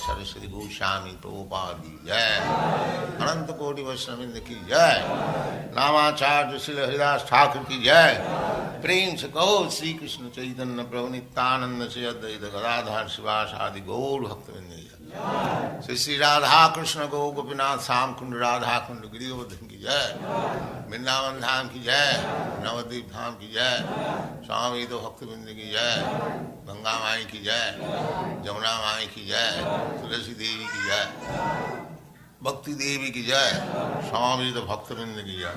सरस्वती गोस्वामी प्रभुपाद की जय, अनंत कोटि वैष्णववृंद की जय, नामाचार्य श्री हरिदास ठाकुर की जय। प्रेम से कहो श्री कृष्ण चैतन्य प्रभु नित्यानंद से अद्वैत गदाधर शिवासादि गौर भक्तवृंद की जय। श्री श्री राधा कृष्ण गौ गोपीनाथ श्याम कुंड राधा कुंड गिरिवर्धन की जय, वृंदावन धाम की जय, नवद्वीप धाम की जय, स्वामी तो भक्तवृंद की जय, गंगा माई की जय, जमुना माई की जय, तुलसी देवी की जय, भक्ति देवी की जय, स्वामी तो भक्तवृंद की जय।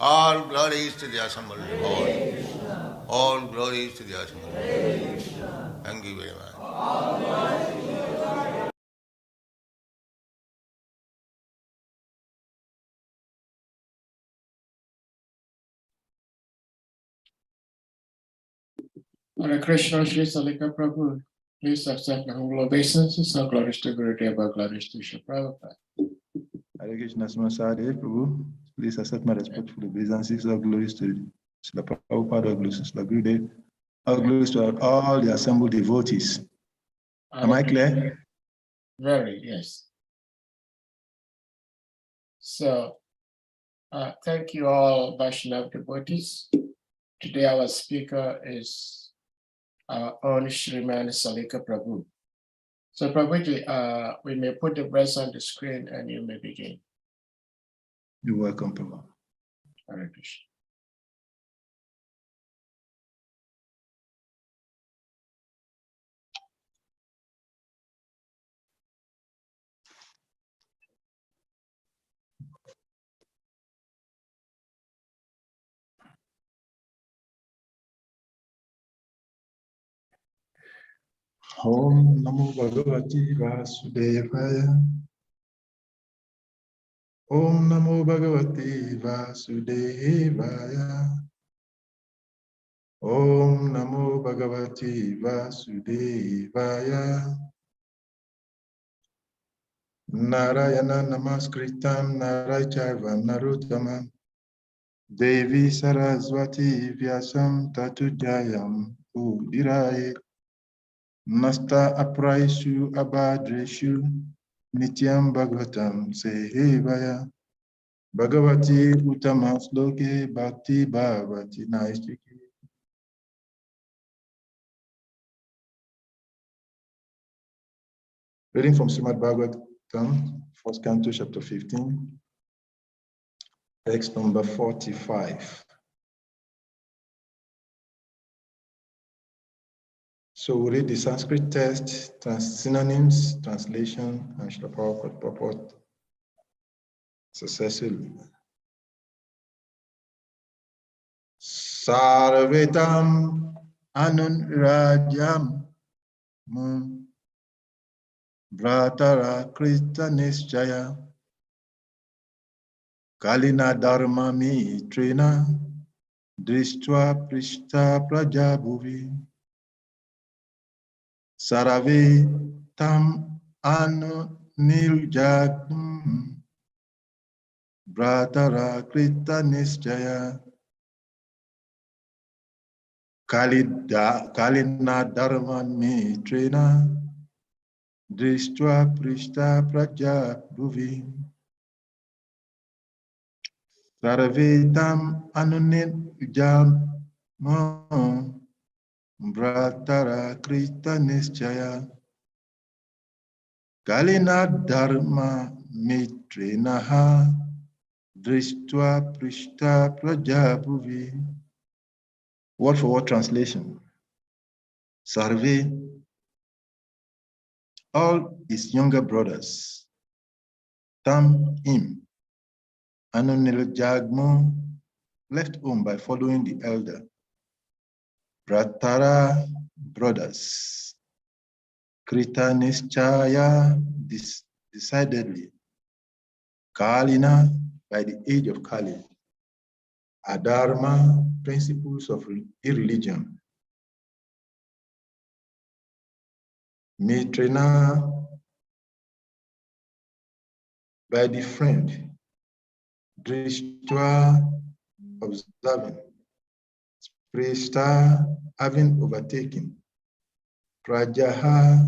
All glories to the assembled Lord. All glories to the assembled Lord. Thank you very much. Hare Krishna, Shri Salika Prabhu. Please accept my humble obeisances. All glories to Gurudev, all glories to Shri Prabhupada. Hare Krishna, Smasade Prabhu. Please accept my respectful obeisances. All glories to Shri Prabhupada, all glories to Shri Gurudev, all glories to all the assembled devotees. Am I clear? Very, yes. So, thank you all, Vaishnav devotees. Today our speaker is our own SRIMAD Salika Prabhu. So Prabhuji, we may put the verse on the screen and you may begin. You're welcome, Prabhu. Hare Krishna. Om Namo Bhagavati Vasudevaya. Om Namo Bhagavati Vasudevaya. Om Namo Bhagavati Vasudevaya. Narayana Namaskritam Narayana Naruttamam Devi Saraswati Vyasam Tatujayam Udiraye Nasta Apraishu Abadreshu Nityam Bhagavatam Sehevaya Bhagavati Uttamasloke Bhakti Bhavati Naistiki. Reading from SRIMAD BHAGAVATAM, 1st Canto, chapter 15, text number 45. So we read the Sanskrit text, synonyms, translation, and Srila Prabhupada purport successively. Sarvetam Anurajam Vratara Krita Nischaya Kalina Dharma Mitrina Drishtva Prishta Prajabhuvi Sarave Tam Anu Niljagam Vratara Krita Nischaya Kalina Dharma Mitrina Drishtva Prishta Prajabhuvi Sarvetam Anunijam Vratara Krita Nischaya Kalina Dharma Mitrinaha Drishtva Prishta Prajabhuvi. Word for word translation. Sarve, all his younger brothers, Tam him, Anunil Jagmo, left home by following the elder. Pratara brothers, Krita Nischaya, decidedly. Kalina, by the age of Kali. Adharma, principles of irreligion. Mitrina, by the friend. Drishtva, observing. Prista, having overtaken. Prajaha,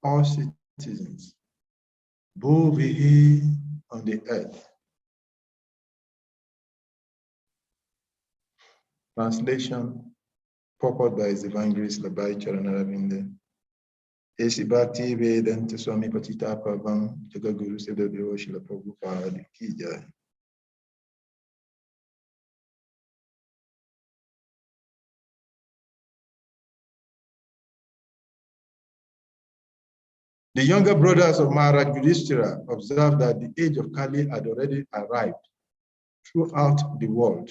all citizens. Bhuvihi, on the earth. Translation, purport by his evangelist Labai Charanarabinde. Esibati Vedanta Swami Patita Pavam Jagaguru Sevdabhyo Shila Prabhupada Ki Jai. The younger brothers of Maharaj Yudhishthira observed that the age of Kali had already arrived throughout the world,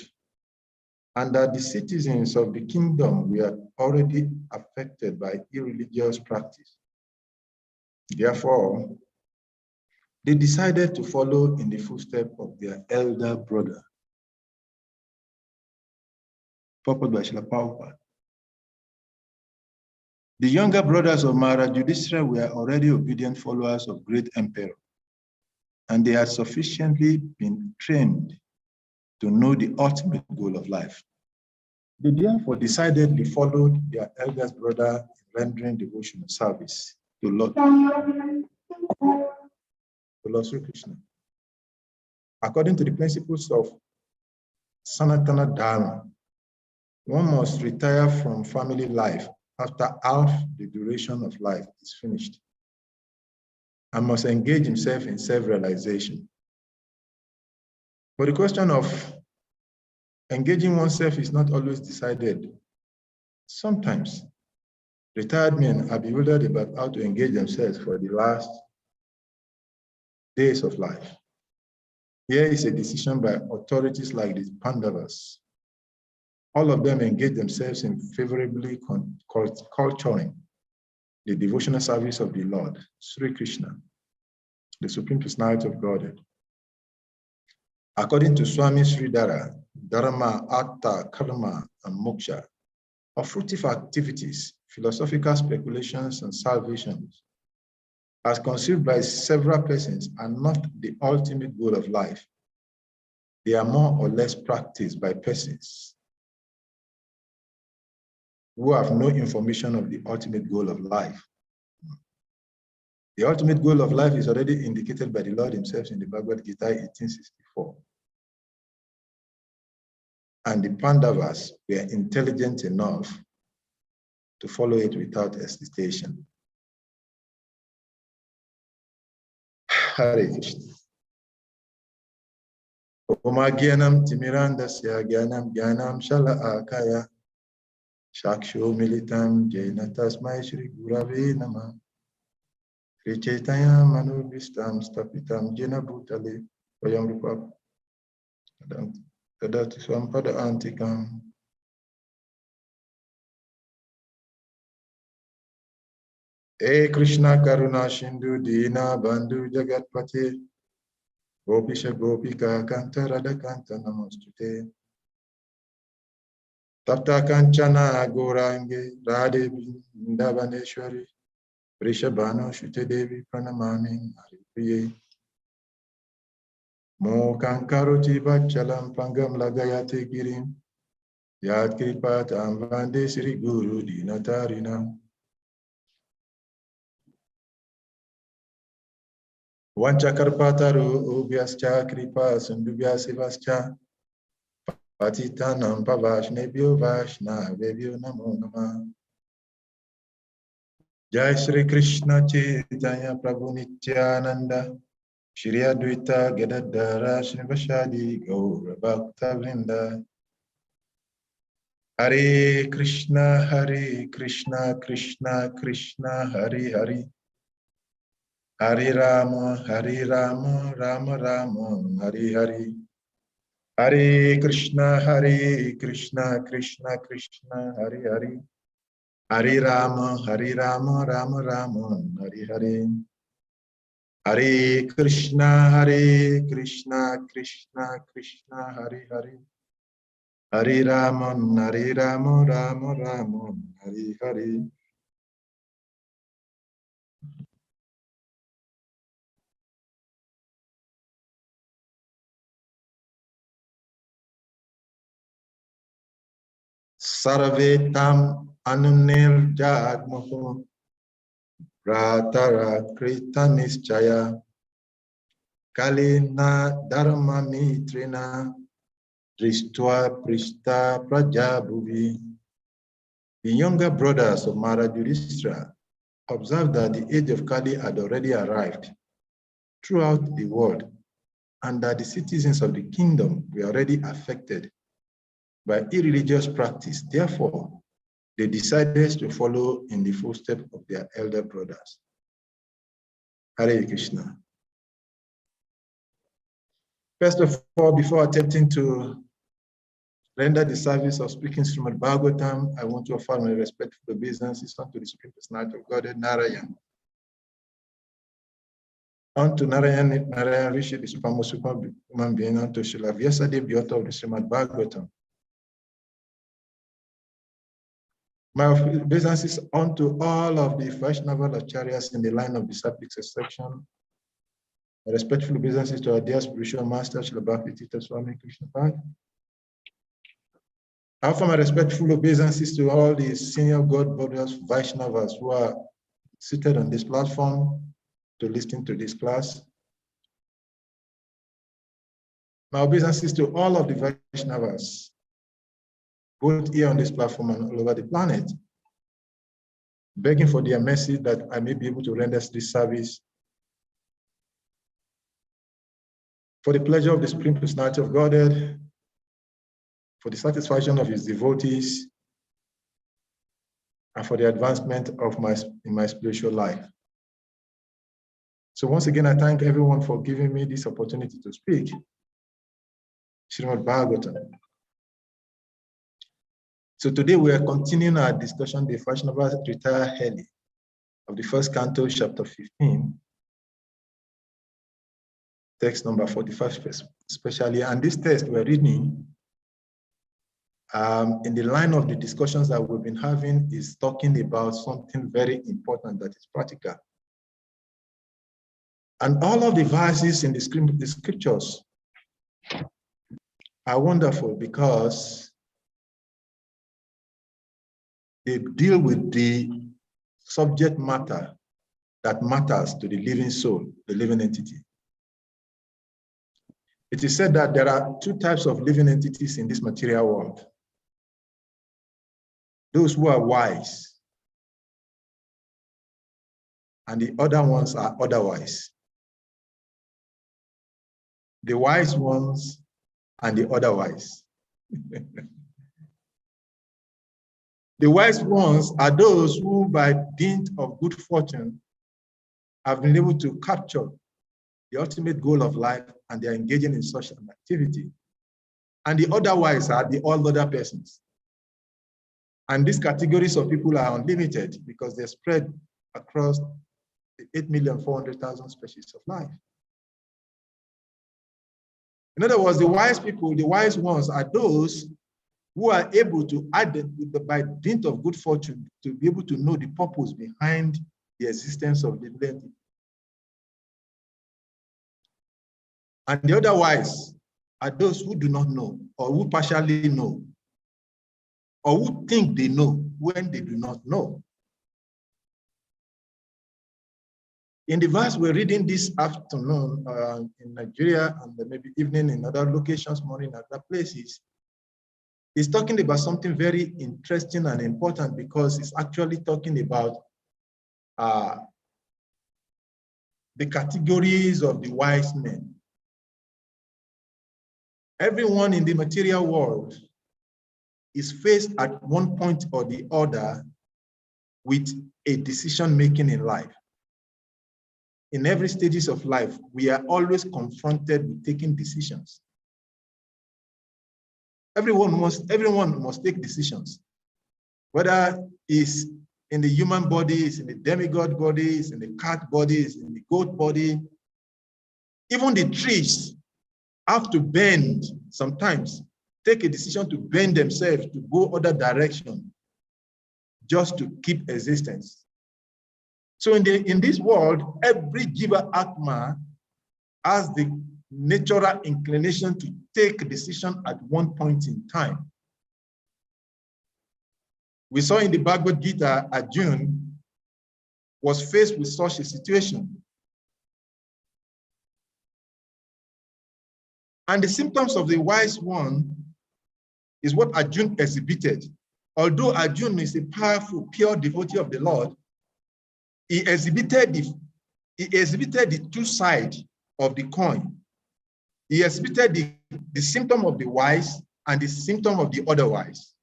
and that the citizens of the kingdom were already affected by irreligious practice. Therefore, they decided to follow in the footsteps of their elder brother. Purport by Srila Prabhupada. The younger brothers of Maharaj Yudhishthira were already obedient followers of great emperor, and they had sufficiently been trained to know the ultimate goal of life. They therefore decidedly followed their eldest brother in rendering devotional service to Lord Sri Krishna. According to the principles of Sanatana Dharma, one must retire from family life after half the duration of life is finished, and must engage himself in self-realization. But the question of engaging oneself is not always decided. Sometimes retired men are bewildered about how to engage themselves for the last days of life. Here is a decision by authorities like the Pandavas. All of them engage themselves in favorably culturing the devotional service of the Lord, Sri Krishna, the Supreme Personality of Godhead. According to Swami Sridhara, Dharma, Artha, Karma, and Moksha are fruitful activities, philosophical speculations, and salvations, as conceived by several persons, are not the ultimate goal of life. They are more or less practiced by persons who have no information of the ultimate goal of life. The ultimate goal of life is already indicated by the Lord himself in the Bhagavad Gita 1864. And the Pandavas were intelligent enough to follow it without hesitation. Hare Krishna. Oma Gyanam Timirandasya Gyanam Gyanam Shala Akaya Shaksho Militam Jaina Tasmai Shri Gurave Nama Sri Chaitanya Manubhistam Stapitam Jena Bhutale Vayam Rupa Tadati Swampada Antikam. E Krishna Karuna Shindu Dina Bandhu Jagatpati Gopisha Gopika Kanta Radha Kanta Namostute Tapta Kanchana Gorange Radhe Vrindavaneshwari Vrishabhano Shute Devi Pranamami Haripriye Mo Kankaroti Bachalam Pangam Lagayate Girim Yat Kripat Amvande Sri Guru Dinatarina Vanchakarpataru Ubhyascha Kripa Sundubhya Sivascha Patitanam Pavashnebhyo Vaishnavebhyo Namo Namah. Jai Shri Krishna Chaitanya Prabhu Nityananda Shri Advaita Gadadhara Srinivasadi Gaura Bhakta Vrinda. Hare Krishna, Krishna Krishna, Hare Hare. Hare Rama, Rama Rama, Hare Hare. Hare Krishna, Krishna Krishna, Hare Hare. Hare Rama, Rama Rama, Hare Hare. Hare Krishna, Krishna Krishna, Hare Hare. Hare Rama, Rama Rama, Hare Hare. Sarvetam anunirjagmuhu Pratara Krita Nischaya Kalina Dharma Mitrina Drishtva Prishta Prajabhuvi. The younger brothers of Maharaj Yudhishthira observed that the age of Kali had already arrived throughout the world and that the citizens of the kingdom were already affected by irreligious practice. Therefore, they decided to follow in the footsteps of their elder brothers. Hare Krishna. First of all, before attempting to render the service of speaking SRIMAD BHAGAVATAM, I want to offer my respectful obeisances unto the Supreme Personality of Godhead, Narayan. Unto Narayan, Rishi, the supreme human being, unto Srila Vyasadeva, the author of the SRIMAD BHAGAVATAM. My obeisances unto all of the Vaishnava Acharyas in the line of disciplic succession. My respectful obeisances to our dear spiritual master, Srila Bhakti Swami Krishna Bhakti. I offer my respectful obeisances to all the senior God brothers, Vaishnavas, who are seated on this platform to listen to this class. My obeisances to all of the Vaishnavas, both here on this platform and all over the planet, begging for their mercy that I may be able to render this service for the pleasure of the Supreme Personality of Godhead, for the satisfaction of his devotees, and for the advancement of my spiritual life. So once again, I thank everyone for giving me this opportunity to speak. Srimad Bhagavatam. So today we are continuing our discussion, the Vaishnava Retire Early, of the first canto, chapter 15, text number 45 especially. And this text we're reading in the line of the discussions that we've been having is talking about something very important that is practical. And all of the verses in the scriptures are wonderful because they deal with the subject matter that matters to the living soul, the living entity. It is said that there are two types of living entities in this material world. Those who are wise, and the other ones are otherwise. The wise ones and the otherwise. The wise ones are those who, by dint of good fortune, have been able to capture the ultimate goal of life, and they are engaging in such an activity. And the otherwise are the all other persons. And these categories of people are unlimited because they're spread across the 8,400,000 species of life. In other words, the wise people, the wise ones are those who are able to by dint of good fortune, to be able to know the purpose behind the existence of the living. And the otherwise are those who do not know, or who partially know, or who think they know when they do not know. In the verse we're reading this afternoon in Nigeria, and maybe evening in other locations, morning in other places, it's talking about something very interesting and important, because it's actually talking about the categories of the wise men. Everyone in the material world is faced at one point or the other with a decision making in life. In every stages of life, we are always confronted with taking decisions. Everyone must take decisions, whether it's in the human body, it's in the demigod body, it's in the cat body, it's in the goat body. Even the trees have to bend sometimes, take a decision to bend themselves to go other direction just to keep existence. So in this world, every Jiva Atma has the natural inclination to take a decision at one point in time. We saw in the Bhagavad Gita, Arjuna was faced with such a situation. And the symptoms of the wise one is what Arjuna exhibited. Although Arjuna is a powerful, pure devotee of the Lord, he exhibited the two sides of the coin. He exhibited the symptom of the wise and the symptom of the otherwise.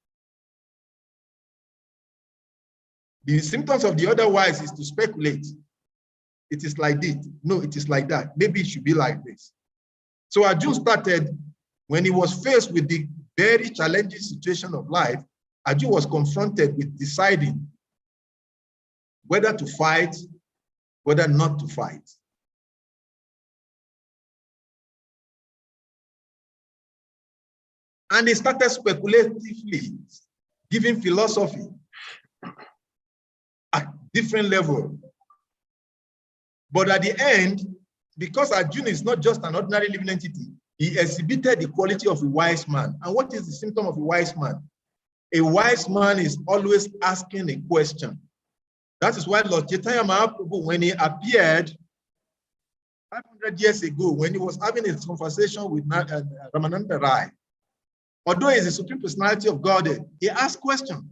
The symptoms of the otherwise is to speculate. It is like this. No, it is like that. Maybe it should be like this. So Arjuna started, when he was faced with the very challenging situation of life, Arjuna was confronted with deciding whether to fight, whether not to fight. And he started speculatively giving philosophy at different levels. But at the end, because Arjuna is not just an ordinary living entity, he exhibited the quality of a wise man. And what is the symptom of a wise man? A wise man is always asking a question. That is why Lord Chaitanya Mahaprabhu, when he appeared 500 years ago, when he was having a conversation with Ramananda Rai, although he is the Supreme Personality of Godhead, he asked questions.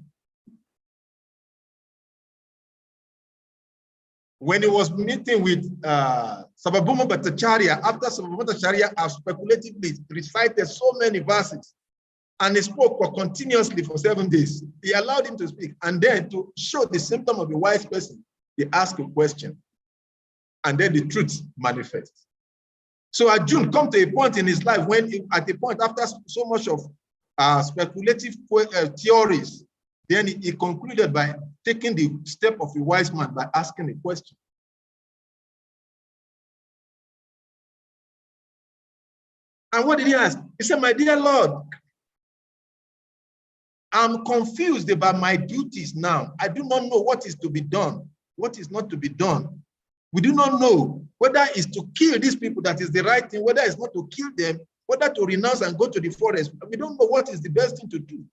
When he was meeting with Sarvabhauma Bhattacharya, after Sarvabhauma Bhattacharya has speculatively recited so many verses, and he spoke continuously for 7 days, he allowed him to speak. And then to show the symptom of a wise person, he asked a question. And then the truth manifests. So Arjuna come to a point in his life when, at a point after so much of speculative theories, then he concluded by taking the step of a wise man by asking a question. And what did he ask? He said, my dear Lord, I'm confused about my duties now. I do not know what is to be done, what is not to be done. We do not know whether it's to kill these people that is the right thing, whether it's not to kill them, whether to renounce and go to the forest. We don't know what is the best thing to do.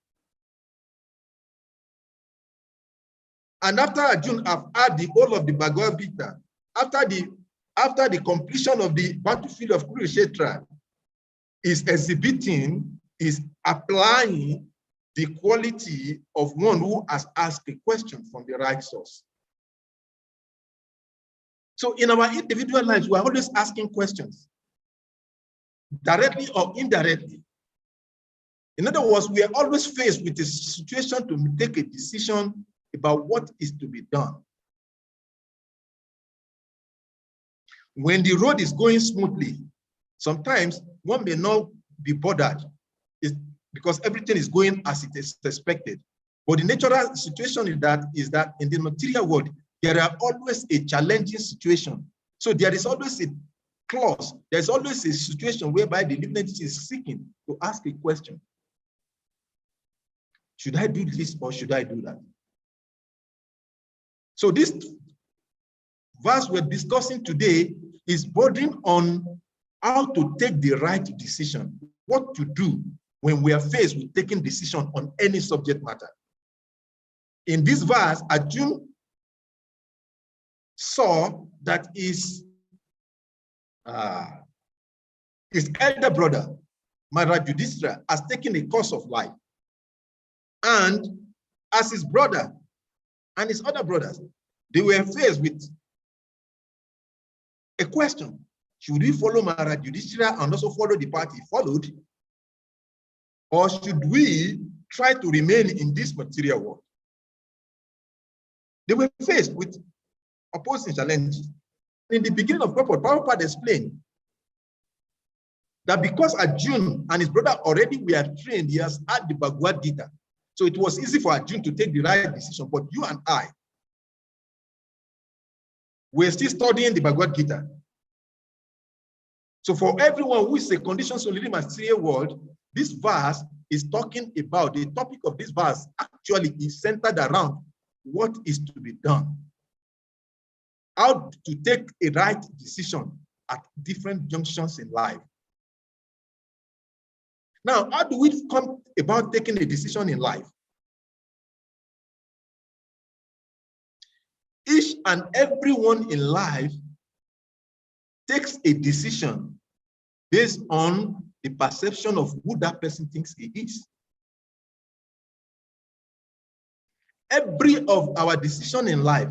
And after Arjuna have had the whole of the Bhagavad Gita, after the completion of the battlefield of Kurukshetra, is exhibiting, is applying the quality of one who has asked a question from the right source. So in our individual lives, we are always asking questions, directly or indirectly. In other words, we are always faced with a situation to take a decision about what is to be done. When the road is going smoothly, sometimes one may not be bothered. It's because everything is going as it is expected. But the natural situation is that in the material world, there are always a challenging situation. So there is always a clause, there's always a situation whereby the living entity is seeking to ask a question. Should I do this or should I do that? So this verse we're discussing today is bordering on how to take the right decision, what to do when we are faced with taking decision on any subject matter. In this verse, Arjuna saw that his elder brother, Maharaj Yudhishthira, has taken a course of life. And as his brother and his other brothers, they were faced with A question, should we follow Maharaj Yudhishthira and also follow the path he followed? Or should we try to remain in this material world? They were faced with opposing challenges. In the beginning of Prabhupada explained that because Arjuna and his brother already were trained, he has had the Bhagavad Gita. So it was easy for Arjuna to take the right decision. But you and I, we're still studying the Bhagavad Gita. So for everyone who is a conditions to live in the material world, this verse is talking about, the topic of this verse actually is centered around what is to be done. How to take a right decision at different junctions in life. Now, how do we come about taking a decision in life? Each and everyone in life takes a decision based on the perception of who that person thinks he is. Every of our decisions in life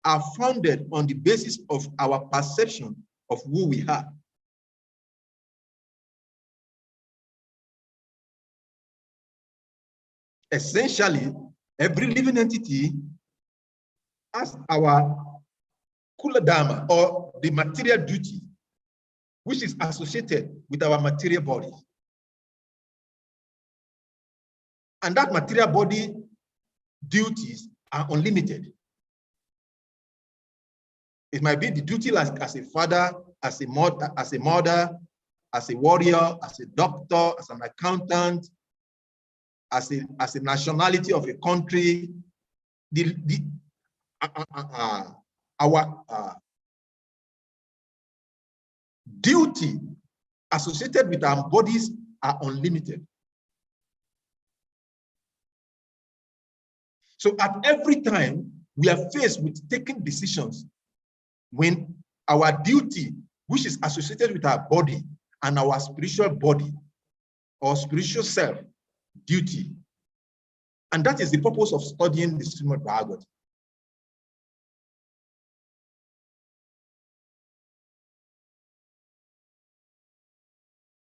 are founded on the basis of our perception of who we are. Essentially, every living entity has our Kula Dharma, or the material duty, which is associated with our material body. And that material body duties are unlimited. It might be the duty as a father, as a mother, as a warrior, as a doctor, as an accountant, as a nationality of a country. Our duty associated with our bodies are unlimited. So at every time we are faced with taking decisions when our duty, which is associated with our body and our spiritual body or spiritual self duty. And that is the purpose of studying the SRIMAD BHAGAVATAM.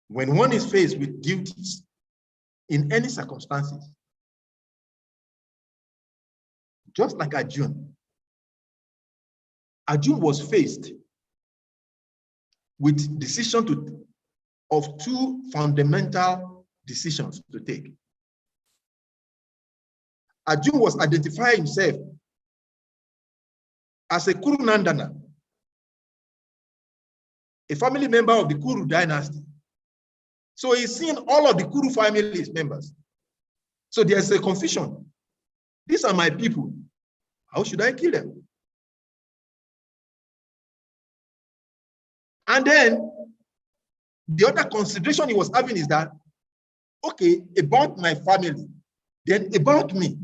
When one is faced with duties in any circumstances, just like Arjuna was faced with decision of two fundamental decisions to take. Arjuna was identifying himself as a Kuru Nandana, a family member of the Kuru dynasty. So he's seen all of the Kuru family members. So there's a confusion. These are my people. How should I kill them? And then the other consideration he was having is that, okay, about my family, then about me.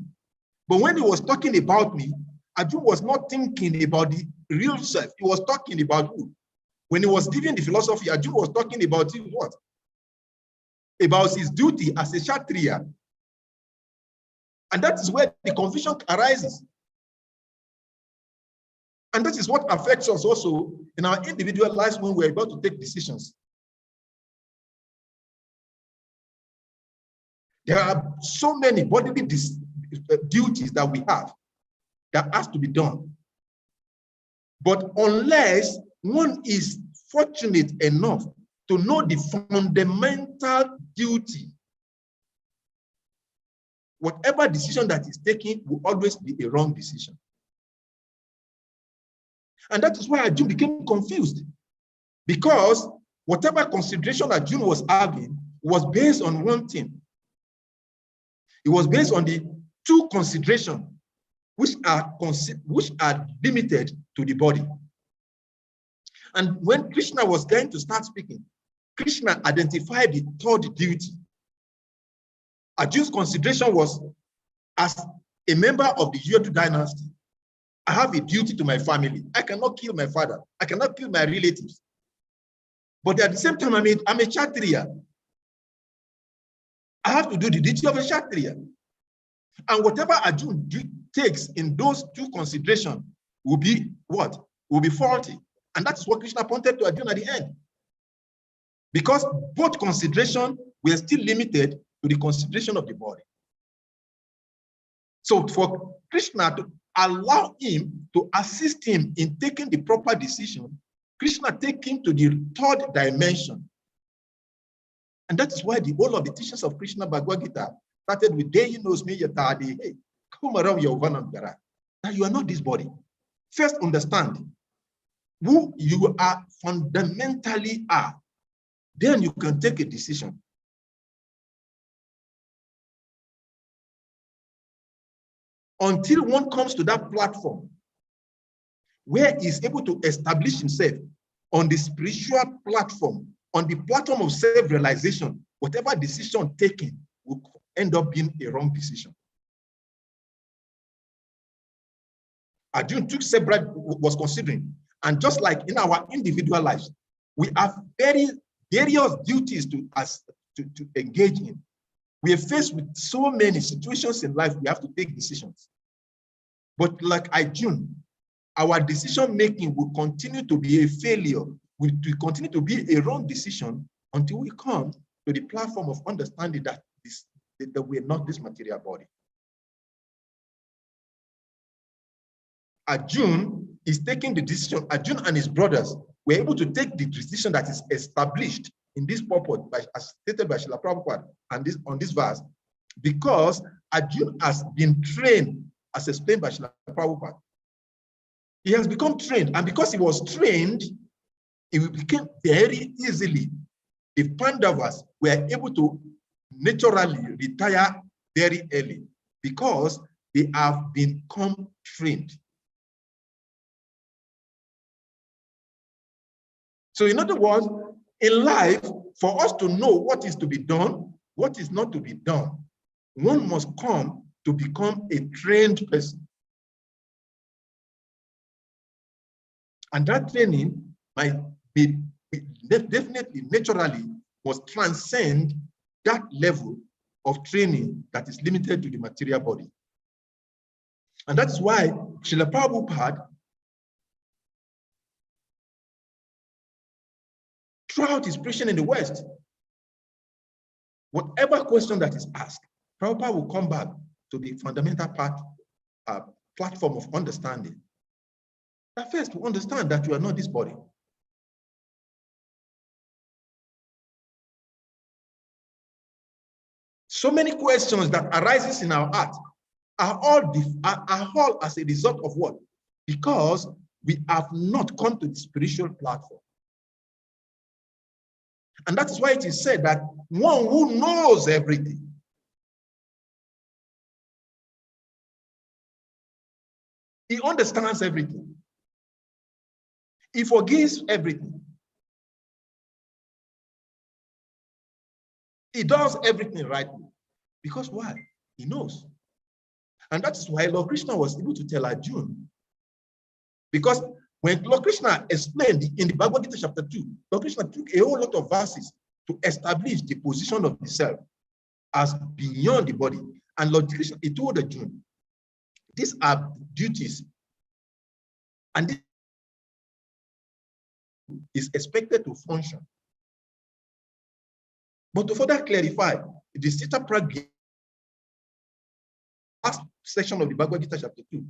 But when he was talking about me, Arjuna was not thinking about the real self. He was talking about who? When he was giving the philosophy, Arjuna was talking about what? About his duty as a Kshatriya. And that is where the confusion arises. And that is what affects us also in our individual lives when we're about to take decisions. There are so many bodily duties that we have that has to be done. But unless one is fortunate enough to know the fundamental duty, whatever decision that is taken will always be a wrong decision. And that is why Arjuna became confused, because whatever consideration Arjuna was having was based on one thing. It was based on the two considerations which are limited to the body. And when Krishna was going to start speaking, Krishna identified the third duty. Arjuna's consideration was, as a member of the Yadu dynasty, I have a duty to my family. I cannot kill my father. I cannot kill my relatives. But at the same time, I'm a Kshatriya. I have to do the duty of a Kshatriya. And whatever Arjuna takes in those two considerations will be what? Will be faulty. And that's what Krishna pointed to Arjuna at the end. Because both consideration were still limited to the consideration of the body. So for Krishna to allow him to assist him in taking the proper decision, Krishna take him to the third dimension. And that is why the whole of the teachings of Krishna Bhagavad Gita started with Dehi knows me yatadi. Hey, come around your vanangara. That you are not this body. First understand who you are fundamentally are. Then you can take a decision. Until one comes to that platform where he's able to establish himself on the spiritual platform, on the platform of self-realization, whatever decision taken will end up being a wrong decision. Arjuna took several, was considering, and just like in our individual lives, we have various duties to engage in. We are faced with so many situations in life, we have to take decisions. But like Arjuna, our decision making will continue to be a failure, will continue to be a wrong decision until we come to the platform of understanding that we are not this material body. Arjuna is taking the decision. Arjuna and his brothers were able to take the decision that is established in this purport, as stated by Srila Prabhupada and on this verse, because Arjuna has been trained, as explained by Srila Prabhupada. He has become trained, and because he was trained, it became very easily. If Pandavas were able to naturally retire very early, because they have become trained. So in other words, in life, for us to know what is to be done, what is not to be done, one must come to become a trained person. And that training might be definitely, naturally, must transcend that level of training that is limited to the material body. And that's why Srila Prabhupada, throughout his preaching in the West, whatever question that is asked, Prabhupada will come back to the fundamental platform of understanding. At first, to understand that you are not this body. So many questions that arises in our heart are all as a result of what? Because we have not come to the spiritual platform. And that is why it is said that one who knows everything, he understands everything, he forgives everything, he does everything rightly. Because why? He knows. And that is why Lord Krishna was able to tell Arjuna. Because when Lord Krishna explained in the Bhagavad Gita chapter 2, Lord Krishna took a whole lot of verses to establish the position of the self as beyond the body. And Lord Krishna, he told Arjuna, these are duties, and this is expected to function. But to further clarify, the Sita Pragya, last section of the Bhagavad Gita chapter 2,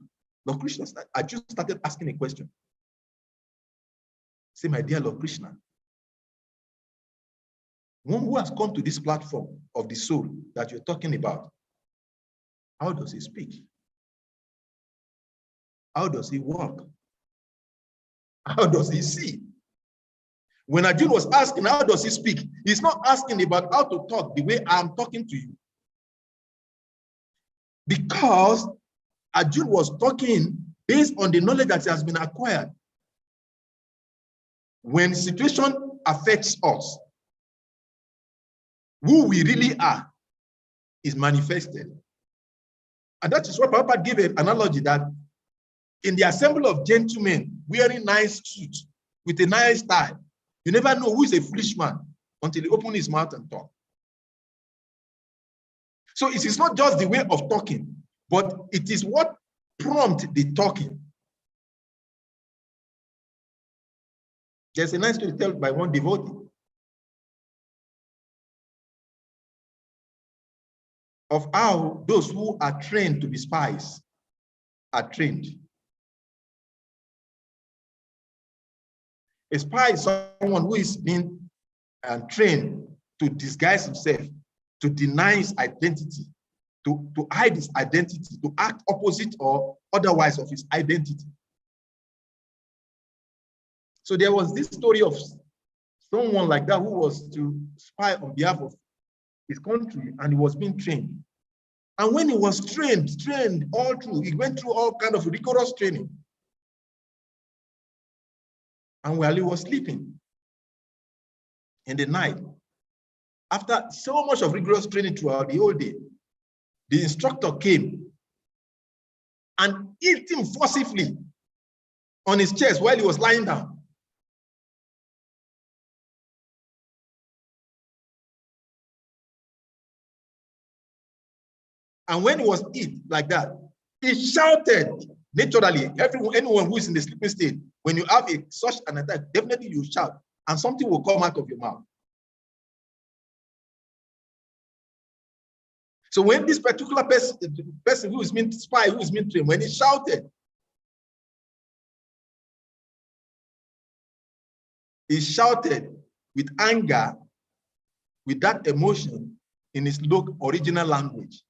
Lord Krishna, I just started asking a question. Say, my dear Lord Krishna, one who has come to this platform of the soul that you're talking about, how does he speak? How does he walk? How does he see? When Arjuna was asking, how does he speak? He's not asking about how to talk the way I'm talking to you. Because Arjuna was talking based on the knowledge that has been acquired. When situation affects us, who we really are is manifested. And that is what Prabhupada gave an analogy that in the assembly of gentlemen wearing nice suits with a nice tie, you never know who is a foolish man until he opens his mouth and talk. So it is not just the way of talking, but it is what prompts the talking. There's a nice story told by one devotee of how those who are trained to be spies are trained. A spy is someone who is being trained to disguise himself, to deny his identity, to hide his identity, to act opposite or otherwise of his identity. So there was this story of someone like that who was to spy on behalf of his country, and he was being trained. And when he was trained all through, he went through all kind of rigorous training. And while he was sleeping in the night, after so much of rigorous training throughout the whole day, the instructor came and hit him forcibly on his chest while he was lying down. And when he was hit like that, he shouted. Naturally, anyone who is in the sleeping state, when you have such an attack, definitely you shout, and something will come out of your mouth. So when this particular person who is meant to spy, who is meant to train, when he shouted, with anger, with that emotion in his original language.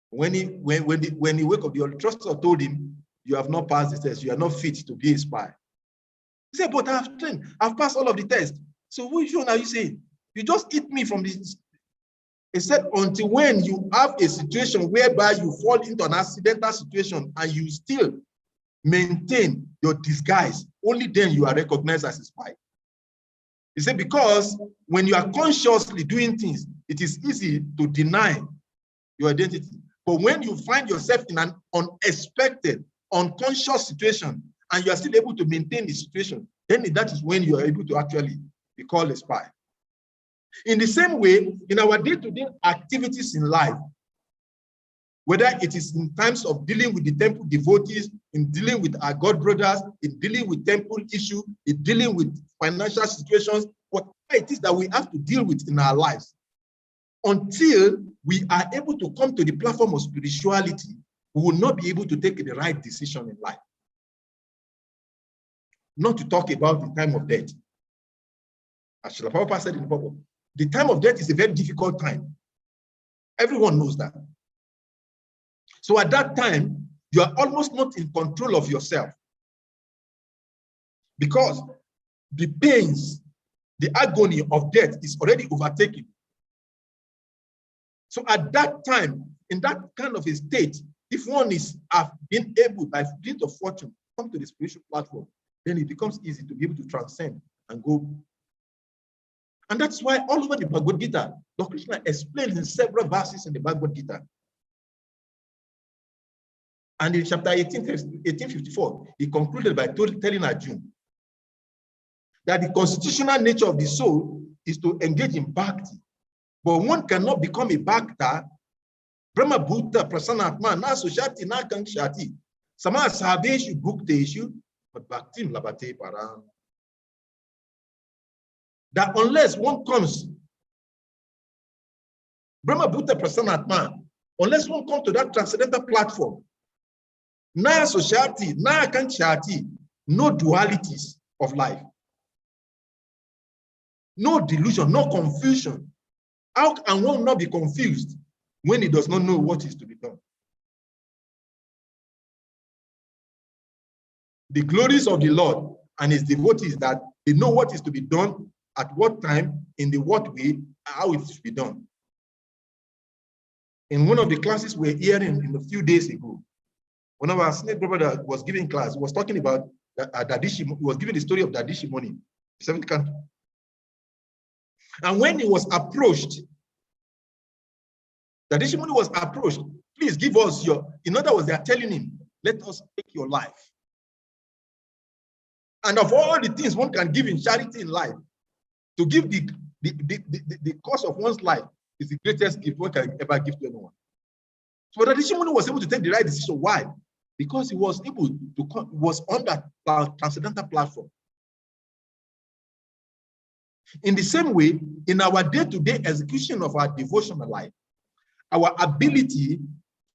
When he woke up, the instructor told him, "You have not passed the test. You are not fit to be a spy." He said, "But I have trained. I've passed all of the tests. So which one are you saying? You just hit me from this." He said, "Until when you have a situation whereby you fall into an accidental situation and you still maintain your disguise, only then you are recognized as a spy." He said, because when you are consciously doing things, it is easy to deny your identity. But when you find yourself in an unexpected, unconscious situation, and you are still able to maintain the situation, then that is when you are able to actually be called a spy. In the same way, in our day-to-day activities in life, whether it is in times of dealing with the temple devotees, in dealing with our God brothers, in dealing with temple issues, in dealing with financial situations, whatever it is that we have to deal with in our lives, until we are able to come to the platform of spirituality, we will not be able to take the right decision in life. Not to talk about the time of death. As Srila Prabhupada said in the Bible, the time of death is a very difficult time. Everyone knows that. So at that time, you are almost not in control of yourself, because the pains, the agony of death is already overtaken. So at that time, in that kind of a state, if one have been able, by dint of fortune, come to the spiritual platform, then it becomes easy to be able to transcend and go. And that's why all over the Bhagavad Gita, Lord Krishna explains in several verses in the Bhagavad Gita. And in chapter 1854, he concluded by telling Arjuna that the constitutional nature of the soul is to engage in bhakti. But one cannot become a bhakta, Brahma Bhuta Prasanatma, na Sushati, na Kankshati, Sama Sabeshu Bhukteshu, but Bhaktim Labate Param. That unless one comes, Brahma Bhuta Prasanatma, unless one comes to that transcendental platform, na Sushati, na Kankshati, no dualities of life, no delusion, no confusion. How can one not be confused when he does not know what is to be done? The glories of the Lord and his devotees, that they know what is to be done, at what time, in the what way, how it should be done. In one of the classes we're hearing in a few days ago, one of our snake brother was giving class, was talking about Dadishi, he was giving the story of Dadishi Muni, seventh country. And when he was approached, the Dadishi Muni was approached, please give us your, in other words, they are telling him, let us take your life. And of all the things one can give in charity in life, to give the cost of one's life is the greatest gift one can ever give to anyone. So the Dadishi Muni was able to take the right decision. Why? because he was able to come, was on that transcendental platform. In the same way, in our day-to-day execution of our devotional life, our ability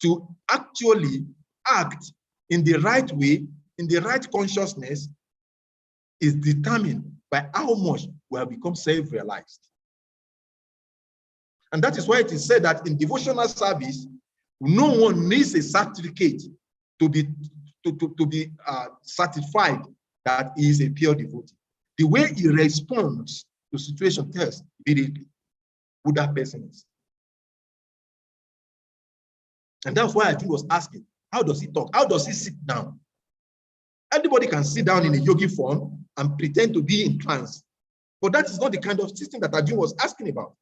to actually act in the right way, in the right consciousness, is determined by how much we have become self-realized. And that is why it is said that in devotional service, no one needs a certificate to be certified that he is a pure devotee. The way he responds to situation tells immediately who that person is. And that's why I was asking, how does he talk? How does he sit down? Anybody can sit down in a yogi form and pretend to be in trance. But that is not the kind of system that Arjun was asking about.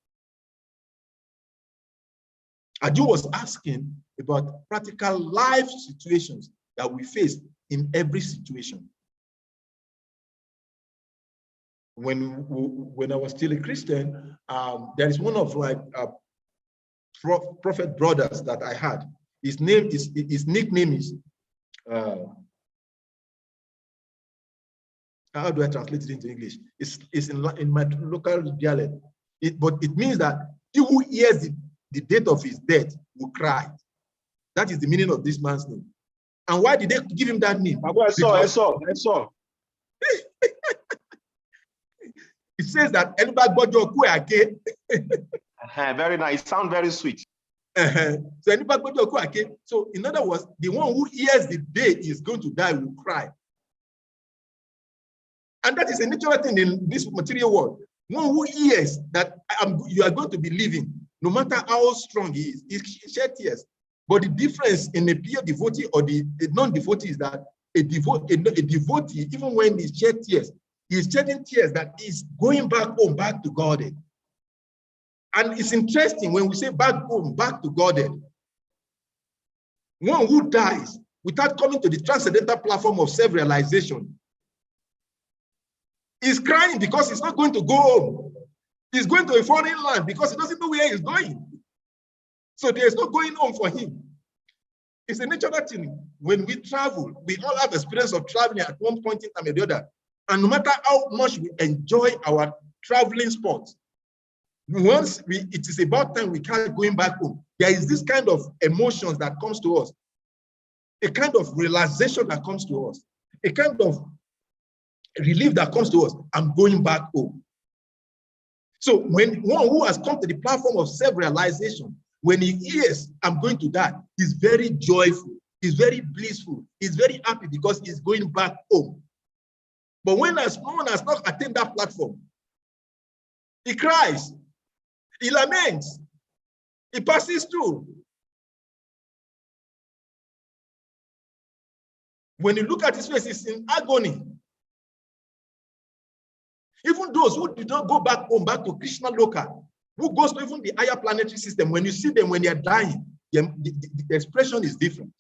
Arjun was asking about practical life situations that we face in every situation. When I was still a Christian, there is one of my prophet brothers that I had. His nickname is how do I translate it into English? It's in my local dialect. But it means that he who hears the date of his death will cry. That is the meaning of this man's name. And why did they give him that name? I saw. It says that very nice. Sound very sweet. So in other words, the one who hears the day is going to die will cry. And that is a natural thing in this material world. One who hears that you are going to be living, no matter how strong he is, he sheds tears. But the difference in a pure devotee or the non-devotee is that a devotee, even when he sheds tears, he is shedding tears that is going back home, back to Godhead. And it's interesting when we say back home, back to Godhead. One who dies without coming to the transcendental platform of self-realization is crying because he's not going to go home. He's going to a foreign land because he doesn't know where he's going. So there's no going home for him. It's a natural thing. When we travel, we all have experience of traveling at one point in time or the other. And no matter how much we enjoy our traveling spots, once it is about time we can't going back home, there is this kind of emotions that comes to us, a kind of realization that comes to us, a kind of relief that comes to us. I'm going back home. So when one who has come to the platform of self-realization, when he hears I'm going to die, he's very joyful, he's very blissful, he's very happy because he's going back home. But when someone has not attained that platform, he cries, he laments, he passes through. When you look at his face, he's in agony. Even those who did not go back home, back to Krishna Loka, who goes to even the higher planetary system, when you see them when they are dying, the expression is different.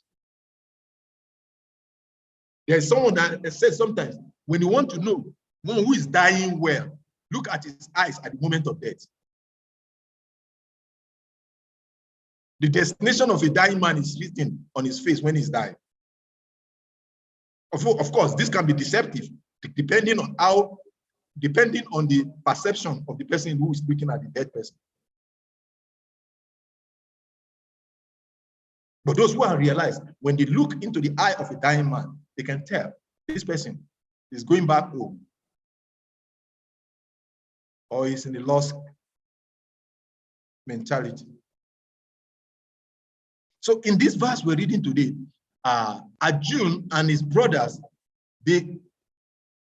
There's someone that says sometimes, when you want to know one who is dying well, look at his eyes at the moment of death. The destination of a dying man is written on his face when he's dying. Of course, this can be deceptive, depending on the perception of the person who is looking at the dead person. But those who are realized, when they look into the eye of a dying man, they can tell this person is going back home or is in a lost mentality. So in this verse we're reading today, Arjun and his brothers, they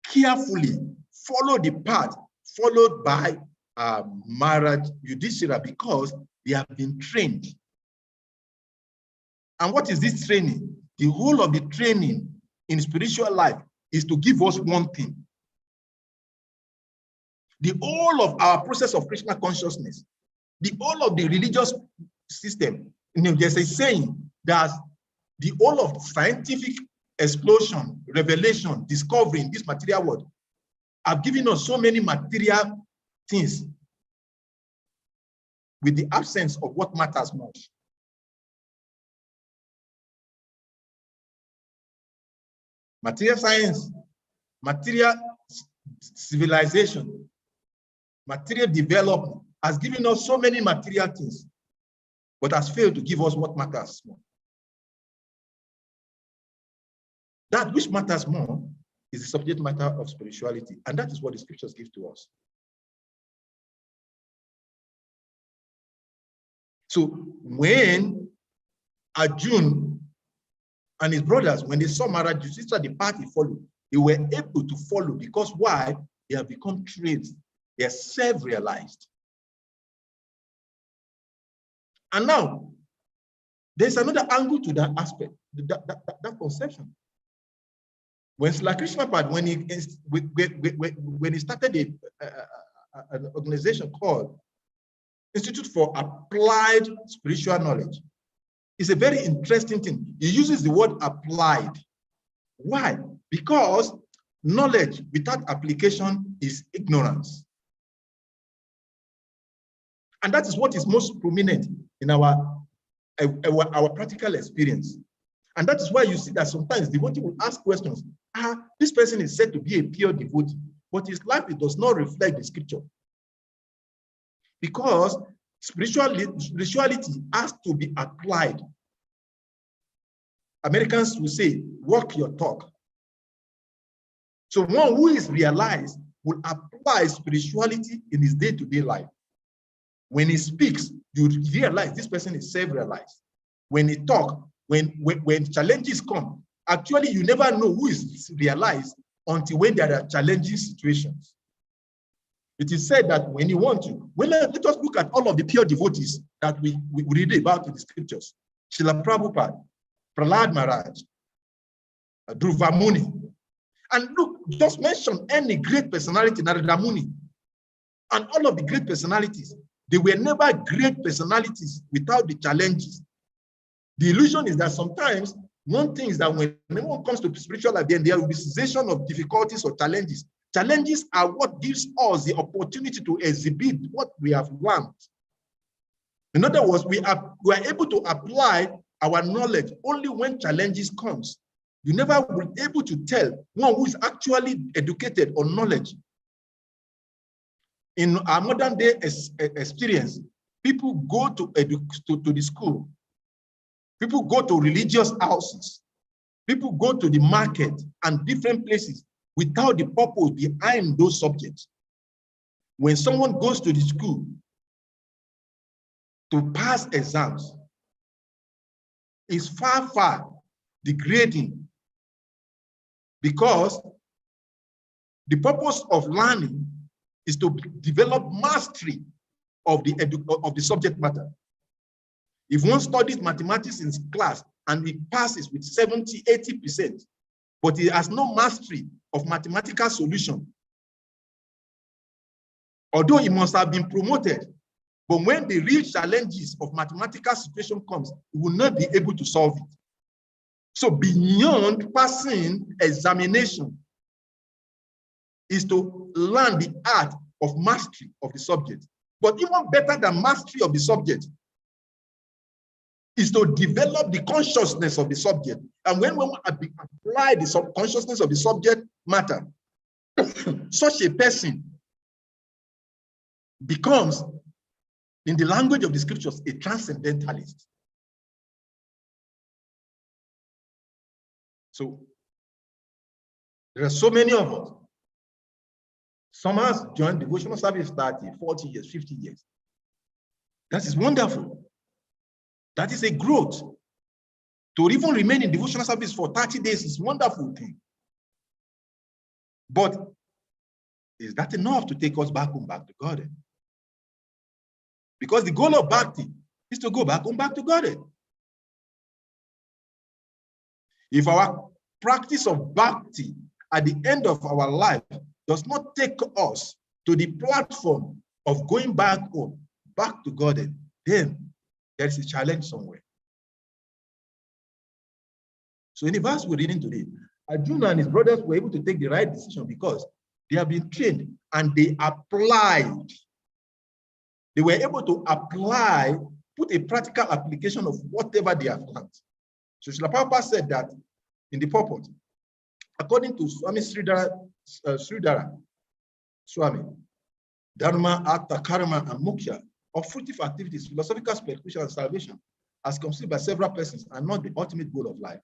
carefully follow the path followed by Maharaj Yudhishthira because they have been trained. And what is this training? The whole of the training in spiritual life is to give us one thing. The whole of our process of Krishna consciousness, the whole of the religious system, there's a saying that the whole of scientific explosion, revelation, discovery in this material world have given us so many material things with the absence of what matters most. Material science, material civilization, material development has given us so many material things, but has failed to give us what matters more. That which matters more is the subject matter of spirituality, and that is what the scriptures give to us. So when Arjuna and his brothers, when they saw Maharaj Yudhishthira, the path he followed, they were able to follow because why? They have become trained. They are self-realized. And now, there's another angle to that aspect, that conception. When Srila Krishna, when he started an organization called Institute for Applied Spiritual Knowledge, it's a very interesting thing. He uses the word applied. Why? Because knowledge without application is ignorance. And that is what is most prominent in our practical experience. And that is why you see that sometimes the devotee will ask questions. This person is said to be a pure devotee, but his life, it does not reflect the scripture. Because spirituality has to be applied. Americans will say, walk your talk. So one who is realized will apply spirituality in his day-to-day life. When he speaks, you realize this person is self-realized. When he talks, when challenges come, actually you never know who is realized until when there are challenging situations. It is said that when you want to, let us look at all of the pure devotees that we read about in the scriptures. Srila Prabhupada, Prahlad Maharaj, Dhruva Muni. And look, just mention any great personality, Narada Muni, and all of the great personalities. They were never great personalities without the challenges. The illusion is that sometimes one thing is that when anyone comes to spiritual life, then there will be cessation of difficulties or challenges. Challenges are what gives us the opportunity to exhibit what we have learned. In other words, we are able to apply our knowledge only when challenges comes. You never will be able to tell one who is actually educated on knowledge. In our modern day experience, people go to the school. People go to religious houses. People go to the market and different places without the purpose behind those subjects. When someone goes to the school to pass exams, it's far degrading, because the purpose of learning is to develop mastery of the subject matter. If one studies mathematics in class and he passes with 70, 80%, but he has no mastery of mathematical solution, although he must have been promoted, but when the real challenges of mathematical situation comes, he will not be able to solve it. So beyond passing examination is to learn the art of mastery of the subject. But even better than mastery of the subject is to develop the consciousness of the subject. And when we apply the subconsciousness of the subject matter, such a person becomes, in the language of the scriptures, a transcendentalist. So there are so many of us. Some has joined devotional service 30, 40 years, 50 years. That is wonderful. That is a growth. To even remain in devotional service for 30 days is a wonderful thing. But is that enough to take us back home, back to God? Because the goal of bhakti is to go back home, back to God. If our practice of bhakti at the end of our life does not take us to the platform of going back home, back to God, then there is a challenge somewhere. So in the verse we're reading today, Arjuna and his brothers were able to take the right decision because they have been trained and they applied. They were able to apply, put a practical application of whatever they have learned. So Srila Prabhupada said that in the purport, According to Swami Sridhara Swami, Dharma, Artha, Karma, and Moksha, or fruitive activities, philosophical speculation, and salvation, as considered by several persons, are not the ultimate goal of life.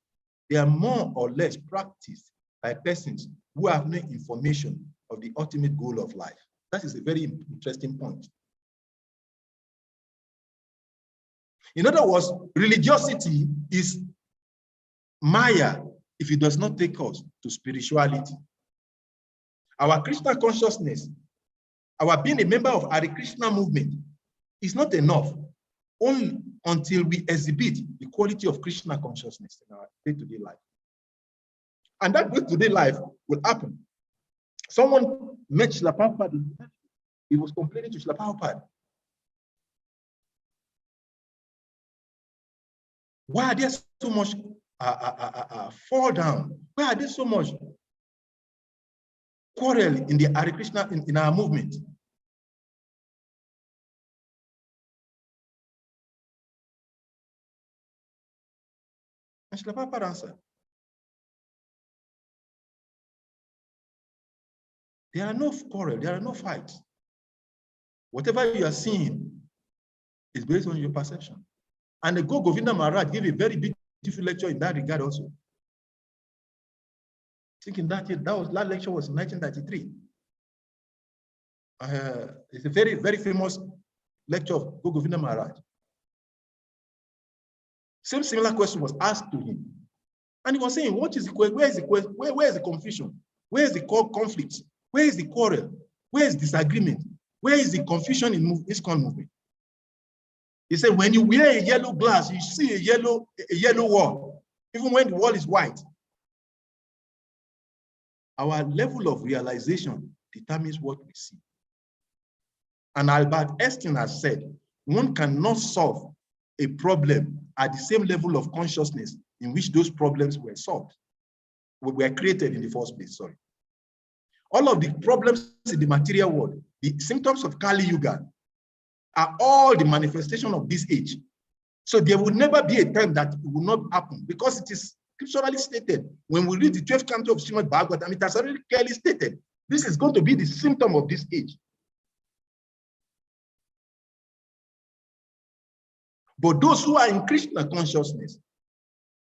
They are more or less practiced by persons who have no information of the ultimate goal of life. That is a very interesting point. In other words, religiosity is Maya if it does not take us to spirituality. Our Krishna consciousness, our being a member of HARE KRISHNA movement is not enough only until we exhibit the quality of Krishna consciousness in our day-to-day life. And that day-to-day life will happen. Someone met Srila Prabhupada. He was complaining to Srila Prabhupada. Why are there so much fall down? Why are there so much quarrel in the HARE KRISHNA in our movement? And Srila Prabhupada answered, there are no quarrel, there are no fights. Whatever you are seeing is based on your perception. And the Govinda Maharaj gave a very beautiful lecture in that regard also. Thinking that lecture was in 1993. It's a very, very famous lecture of Govinda Maharaj. Similar question was asked to him. And he was saying, what is the question? Where is the question? Where is the confusion? Where is the conflict? Where is the quarrel? Where is disagreement? Where is the confusion in this movement? He said, when you wear a yellow glass, you see a yellow wall, even when the wall is white. Our level of realization determines what we see. And Albert Einstein has said, one cannot solve a problem at the same level of consciousness in which those problems were solved, were created in the first place, sorry. All of the problems in the material world, the symptoms of Kali Yuga, are all the manifestation of this age. So there will never be a time that it will not happen, because it is scripturally stated. When we read the 12th canto of SRIMAD BHAGAVATAM, it has already clearly stated, this is going to be the symptom of this age. But those who are in Krishna consciousness,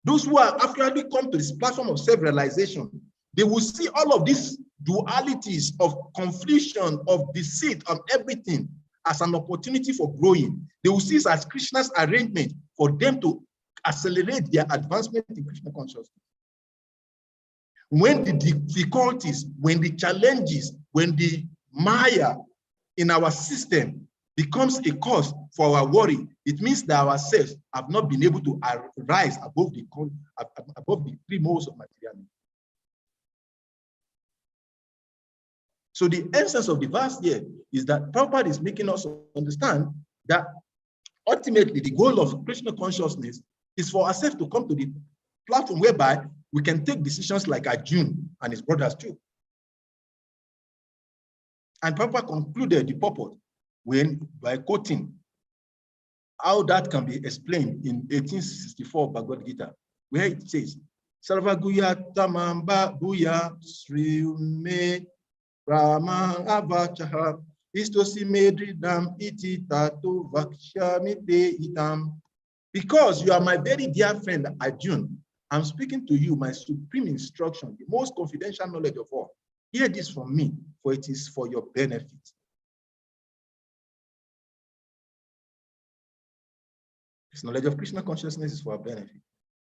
those who are actually come to this platform of self-realization, they will see all of these dualities of confusion, of deceit, of everything as an opportunity for growing. They will see it as Krishna's arrangement for them to accelerate their advancement in Krishna consciousness. When the difficulties, when the challenges, when the Maya in our system becomes a cause for our worry, it means that ourselves have not been able to rise above the three modes of materiality. So the essence of the verse here is that Prabhupada is making us understand that ultimately the goal of Krishna consciousness is for ourselves to come to the platform whereby we can take decisions like Arjuna and his brothers too. And Prabhupada concluded the purport by quoting how that can be explained in 1864 Bhagavad Gita, where it says, Sarvaguya Tamamba Guya Sriume Rama Avachaha Istosi Medridam Iti Tatu Vakshamite Itam. Because you are my very dear friend Arjuna, I'm speaking to you my supreme instruction, the most confidential knowledge of all. Hear this from me, for it is for your benefit. This knowledge of Krishna consciousness is for our benefit.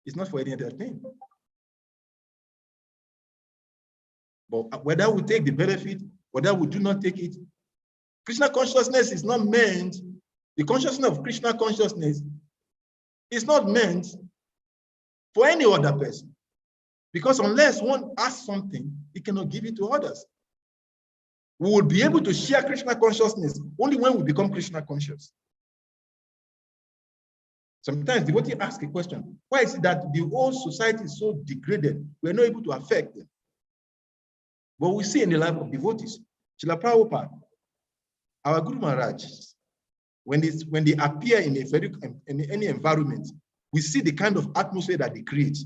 It's not for any other thing. But whether we take the benefit, whether we do not take it, Krishna consciousness is not meant, the consciousness of Krishna consciousness is not meant for any other person. Because unless one asks something, he cannot give it to others. We will be able to share Krishna consciousness only when we become Krishna conscious. Sometimes devotees ask a question, why is it that the whole society is so degraded, we're not able to affect them? But we see in the life of devotees, Srila Prabhupada, our Guru Maharaj, when they appear in any environment, we see the kind of atmosphere that they create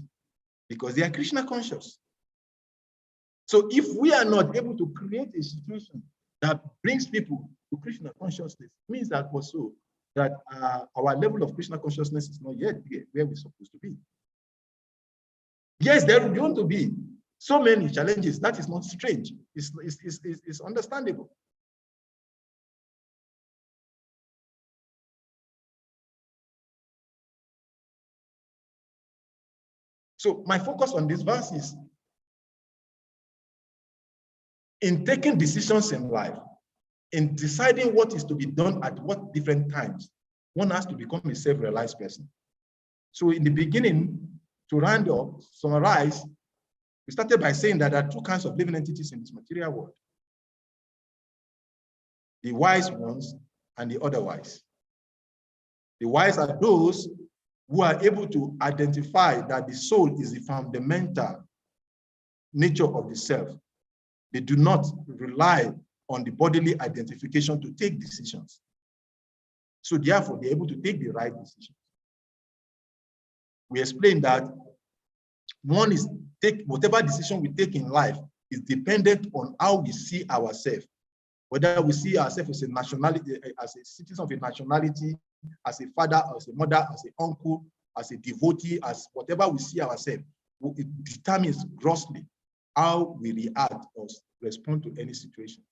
because they are Krishna conscious. So if we are not able to create a situation that brings people to Krishna consciousness, means that also that our level of Krishna consciousness is not yet where we're supposed to be. Yes, there are going to be so many challenges. That is not strange. It's understandable. So my focus on this verse is in taking decisions in life, in deciding what is to be done at what different times, one has to become a self-realized person. So in the beginning, to round up, summarize, we started by saying that there are two kinds of living entities in this material world: the wise ones and the otherwise. The wise are those who are able to identify that the soul is the fundamental nature of the self. They do not rely on the bodily identification to take decisions. So therefore, they're able to take the right decisions. We explained that one is whatever decision we take in life is dependent on how we see ourselves, whether we see ourselves as a nationality, as a citizen of a nationality, as a father, as a mother, as an uncle, as a devotee, as whatever we see ourselves. It determines grossly how we react or respond to any situation.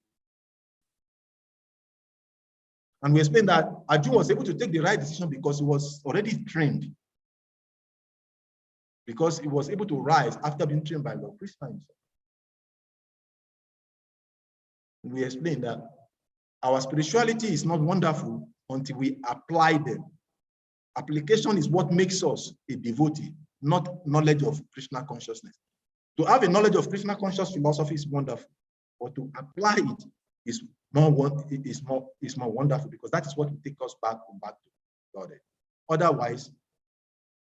And we explained that Arjuna was able to take the right decision because he was already trained, because he was able to rise after being trained by Lord Krishna himself. And we explained that our spirituality is not wonderful until we apply them. Application is what makes us a devotee, not knowledge of Krishna consciousness. To have a knowledge of Krishna conscious philosophy is wonderful, but to apply it is more wonderful, because that is what will take us back to God. Otherwise,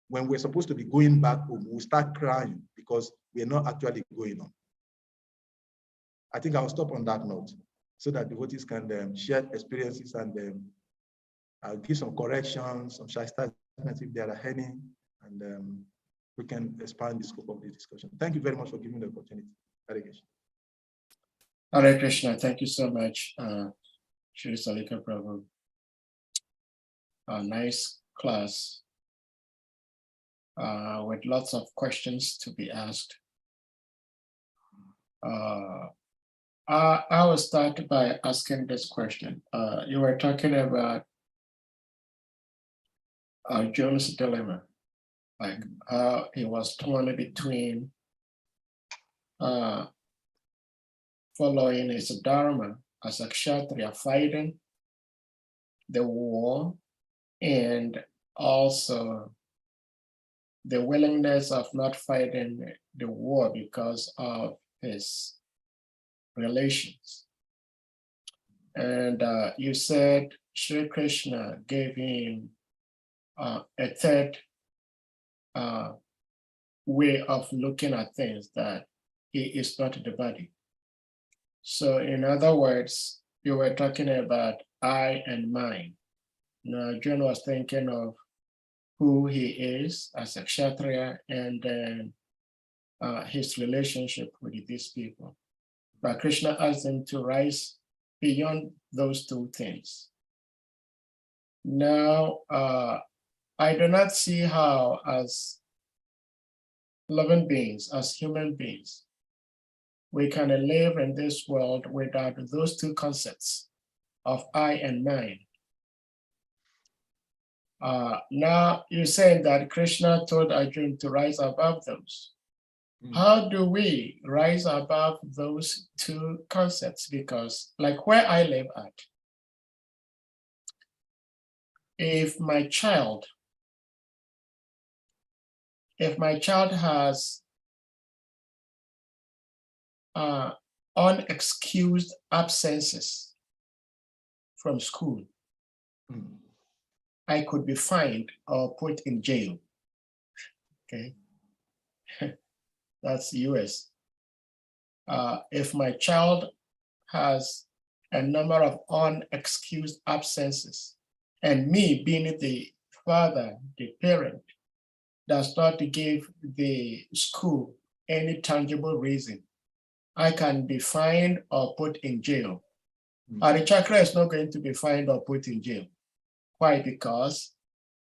when we're supposed to be going back home, we'll start crying because we're not actually going on. I think I'll stop on that note so that devotees can share experiences and I'll give some corrections, some chastisement if there are any, and we can expand the scope of the discussion. Thank you very much for giving me the opportunity. Hare Krishna. Hare Krishna. Thank you so much, Shri Salika Prabhu. A nice class with lots of questions to be asked. I will start by asking this question. You were talking about Arjuna's dilemma, like how he was torn between following his dharma as a kshatriya, fighting the war, and also the willingness of not fighting the war because of his relations. And you said Sri Krishna gave him a third way of looking at things, that he is not the body. So in other words, you were talking about I and mine. Now, John was thinking of who he is as a kshatriya, and then his relationship with these people. But Krishna asked him to rise beyond those two things. Now, I do not see how, as living beings, as human beings, we can live in this world without those two concepts of I and mine. Now, you're saying that Krishna told Arjuna to rise above those. How do we rise above those two concepts? Because, like where I live at, if my child has unexcused absences from school, I could be fined or put in jail. Okay, that's US. If my child has a number of unexcused absences, and me being the father, the parent, does not give the school any tangible reason I can be fined or put in jail. The chakra is not going to be fined or put in jail. Why? Because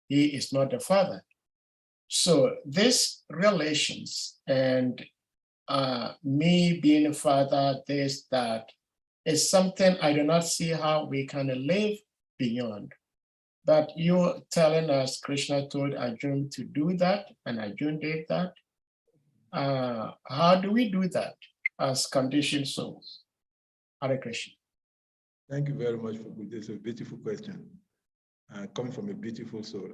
he is not the father. So these relations and me being a father, this, that, is something I do not see how we can live beyond. But you're telling us Krishna told Arjuna to do that, and Arjuna did that. How do we do that as conditioned souls? Hare Krishna. Thank you very much for this. A beautiful question. Coming from a beautiful soul.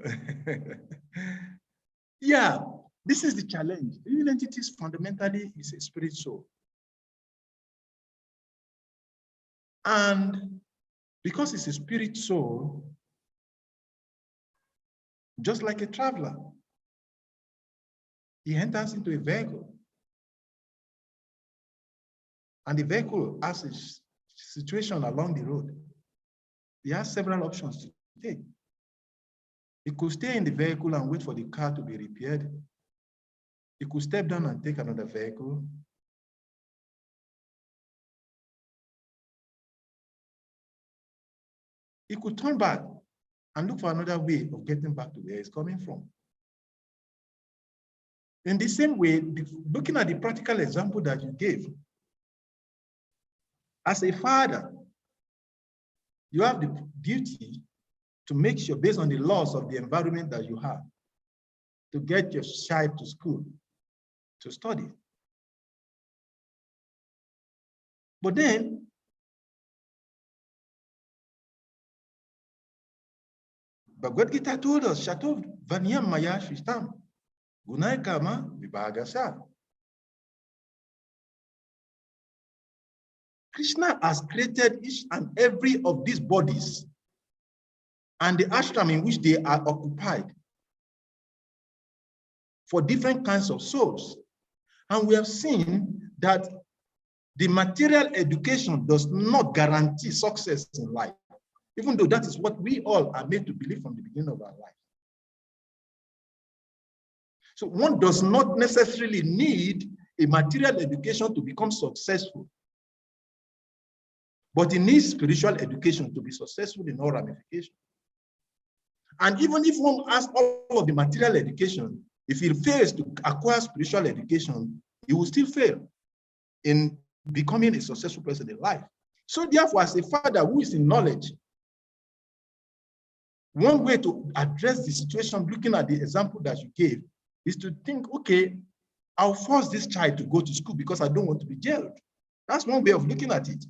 Yeah, this is the challenge. Living entities fundamentally is a spirit soul. And because it's a spirit soul, just like a traveler, he enters into a vehicle. And the vehicle has a situation along the road. He has several options to take. He could stay in the vehicle and wait for the car to be repaired. He could step down and take another vehicle. He could turn back and look for another way of getting back to where he's coming from. In the same way, looking at the practical example that you gave, as a father, you have the duty to make sure, based on the laws of the environment that you have, to get your child to school to study. But then, Bhagavad Gita told us, Shatov Vanyam Maya Shishtam, Gunai Kama Vibhagasa. Krishna has created each and every of these bodies and the ashram in which they are occupied for different kinds of souls. And we have seen that the material education does not guarantee success in life, even though that is what we all are made to believe from the beginning of our life. So one does not necessarily need a material education to become successful, but he needs spiritual education to be successful in all ramifications. And even if one has all of the material education, if he fails to acquire spiritual education, he will still fail in becoming a successful person in life. So therefore, as a father who is in knowledge, one way to address the situation, looking at the example that you gave, is to think, okay, I'll force this child to go to school because I don't want to be jailed. That's one way of looking at it.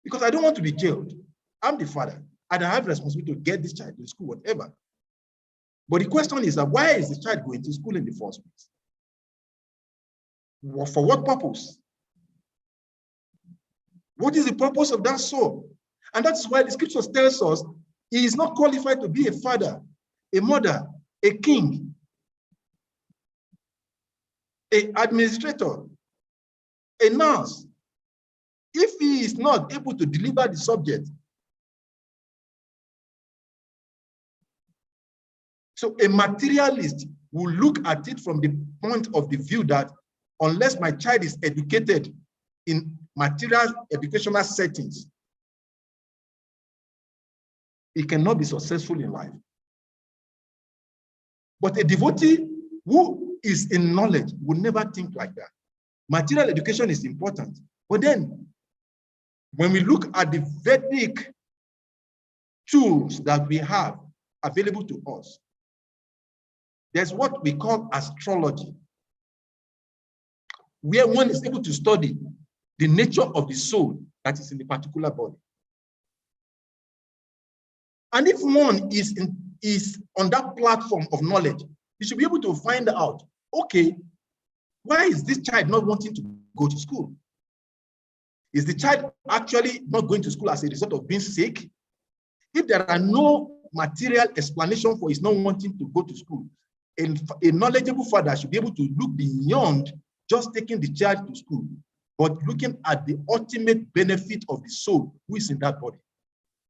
Because I don't want to be jailed. I'm the father, and I have responsibility to get this child to school, whatever. But the question is that why is the child going to school in the first place? For what purpose? What is the purpose of that soul? And that's why the scriptures tells us he is not qualified to be a father, a mother, a king, an administrator, a nurse, if he is not able to deliver the subject. So a materialist will look at it from the point of the view that unless my child is educated in material educational settings, he cannot be successful in life. But a devotee who is in knowledge will never think like that. Material education is important. But then, when we look at the Vedic tools that we have available to us, there's what we call astrology, where one is able to study the nature of the soul that is in the particular body. And if one is on that platform of knowledge, you should be able to find out, okay, why is this child not wanting to go to school? Is the child actually not going to school as a result of being sick? If there are no material explanation for his not wanting to go to school, a knowledgeable father should be able to look beyond just taking the child to school, but looking at the ultimate benefit of the soul who is in that body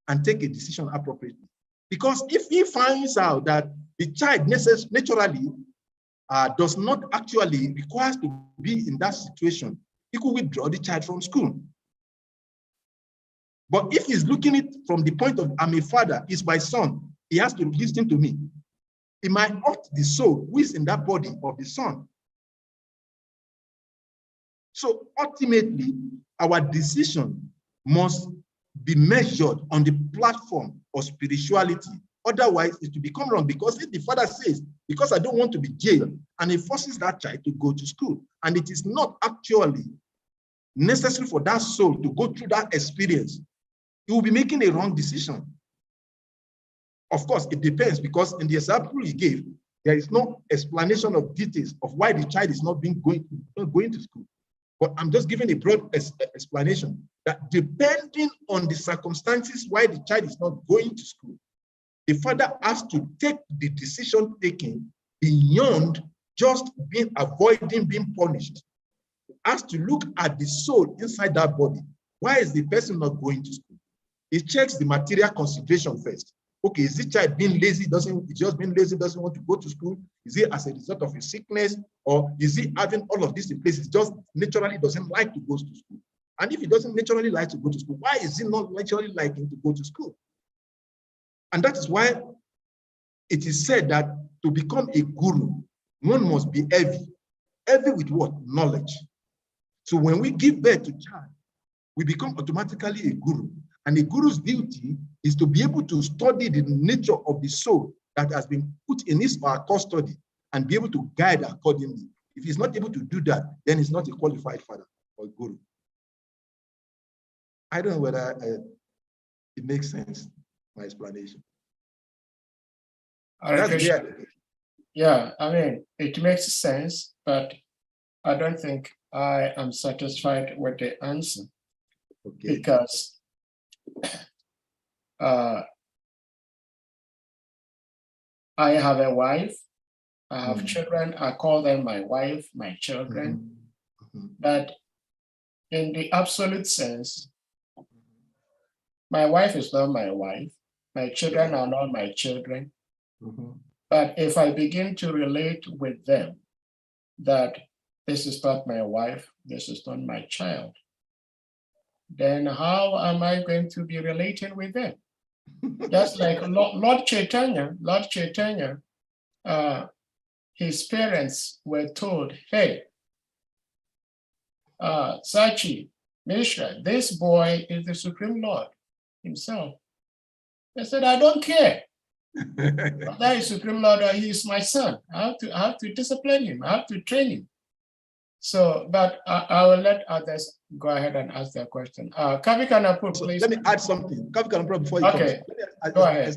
and take a decision appropriately. Because if he finds out that the child naturally does not actually require to be in that situation, he could withdraw the child from school. But if he's looking at it from the point of, I'm a father, he's my son, he has to listen to me. It might hurt the soul who is in that body of the son. So ultimately, our decision must be measured on the platform of spirituality. Otherwise, it will become wrong, because if the father says, because I don't want to be jailed, and he forces that child to go to school, and it is not actually necessary for that soul to go through that experience, he will be making a wrong decision. Of course, it depends, because in the example he gave, there is no explanation of details of why the child is not going to school. But I'm just giving a broad explanation that depending on the circumstances why the child is not going to school, the father has to take the decision taken beyond just avoiding being punished. He has to look at the soul inside that body. Why is the person not going to school? He checks the material consideration first. Okay, is this child being lazy? Doesn't want to go to school? Is it as a result of a sickness? Or is he having all of this in place? He just naturally doesn't like to go to school. And if he doesn't naturally like to go to school, why is he not naturally liking to go to school? And that is why it is said that to become a guru, one must be heavy. Heavy with what? Knowledge. So when we give birth to child, we become automatically a guru. And a guru's duty is to be able to study the nature of the soul that has been put in his or her custody and be able to guide accordingly. If he's not able to do that, then he's not a qualified father or guru. I don't know whether it makes sense, my explanation. Yeah, I mean, it makes sense, but I don't think I am satisfied with the answer. Okay. Because I have a wife, I have children, I call them my wife, my children, but in the absolute sense, my wife is not my wife, my children are not my children, but if I begin to relate with them that this is not my wife, this is not my child, then how am I going to be relating with them? Just like Lord Chaitanya, his parents were told, hey, Sachi, Mishra, this boy is the Supreme Lord himself. They said, I don't care. That is Supreme Lord, or he is my son. I have to discipline him, I have to train him. So, but I will let others go ahead and ask their question. Kavi Kanapur, please. Let me add something. Kavi Kanapur, before you okay. come. Go ahead.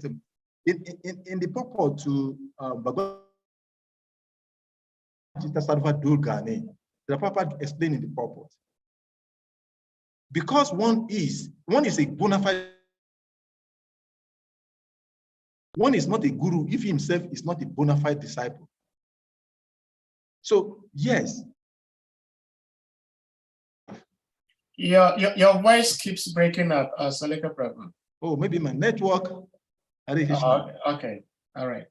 In the purport to Bhagavad Gita Sarva Durgane, the Prabhupada explained in the purport. Because one is a bona fide, one is not a guru if he himself is not a bona fide disciple. So, yes. Your voice keeps breaking up, Salika Prabhu. Oh, maybe my network. Okay, all right.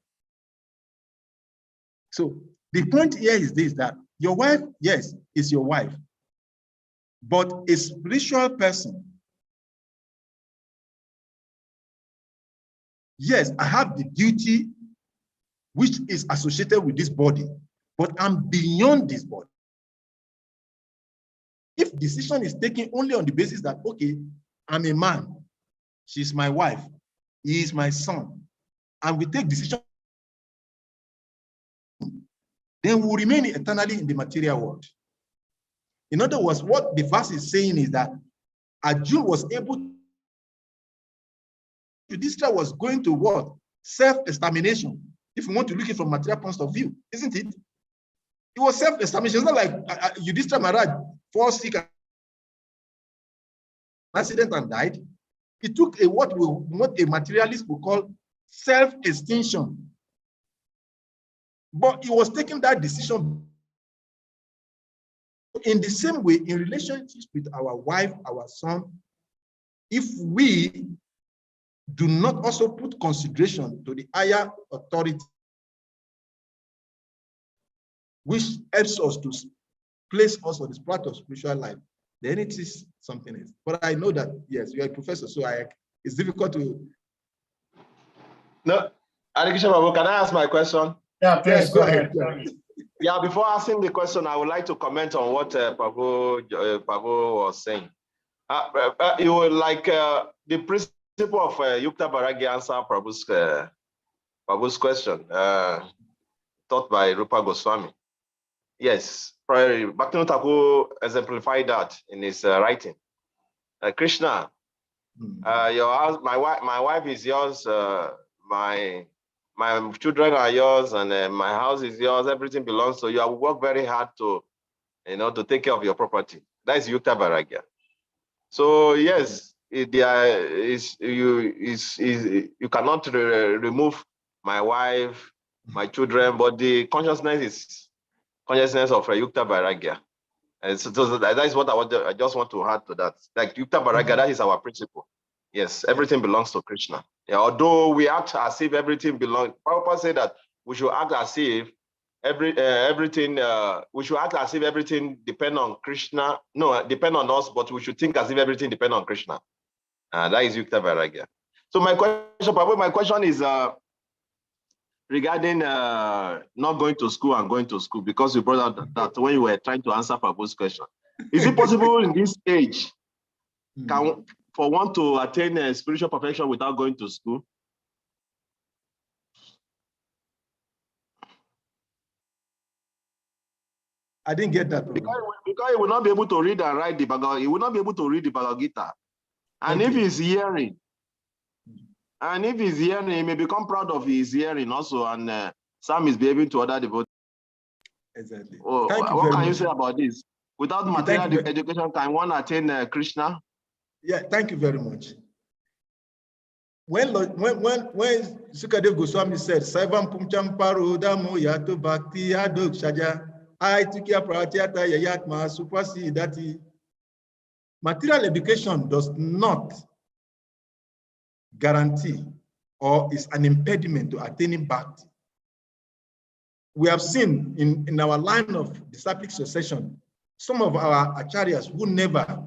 So the point here is this, that your wife, yes, is your wife, but a spiritual person, yes, I have the duty which is associated with this body, but I'm beyond this body. If decision is taken only on the basis that, okay, I'm a man, she's my wife, he is my son, and we take decision, then we'll remain eternally in the material world. In other words, what the verse is saying is that Arjuna was able, Yudhishthira was going to what? Self-extermination, if we want to look at it from material point of view, isn't it? It was self-extermination. It's not like Yudhishthira Maharaj fall sick, accident and died. It took a what a materialist would call self-extinction. But he was taking that decision in the same way in relationships with our wife, our son. If we do not also put consideration to the higher authority, which helps us to place us on this path of spiritual life, then it is something else. But I know that, yes, you are a professor, so it's difficult to. No, Hare Krishna Prabhu, can I ask my question? Yeah, please go ahead. Yeah, before asking the question, I would like to comment on what Prabhu was saying. You would like the principle of Yukta Bharagya answer Prabhu's question, taught by Rupa Goswami. Yes, Bhaktivinoda Thakur exemplified that in his writing. Krishna, your house, my wife is yours. My children are yours, and my house is yours. Everything belongs to you. I will work very hard to, to take care of your property. That is Yukta Bharagya. So yes, you cannot remove my wife, my children, but the consciousness is consciousness of Yukta Bharagya. And so that is what I just want to add to that. Like Yukta Bharagya, that is our principle. Yes, everything belongs to Krishna. Yeah, although we act as if everything belongs, Prabhupada said that we should act as if we should act as if everything depends on Krishna. No, depend on us, but we should think as if everything depends on Krishna. That is Yukta Vairagya. So my question is regarding not going to school and going to school, because you brought out that when you were trying to answer Prabhu's question. Is it possible in this age for one to attain spiritual perfection without going to school? I didn't get that. Because he will not be able to read and write the Bhagavad. He will not be able to read the Bhagavad Gita. And if he's hearing, he may become proud of his hearing also, and some is behaving to other devotees. Exactly. Oh, what can you say about this? Without material education, can one attain Krishna? Yeah, thank you very much. When Sukadev Goswami said, Saivam Pumcham Parodamo Yato Bhakti Adok Shaja, I took your Pratyata Yayatma Supasi Dati. Material education does not guarantee or is an impediment to attaining bhakti. We have seen in our line of disciplic succession, some of our acharyas who never,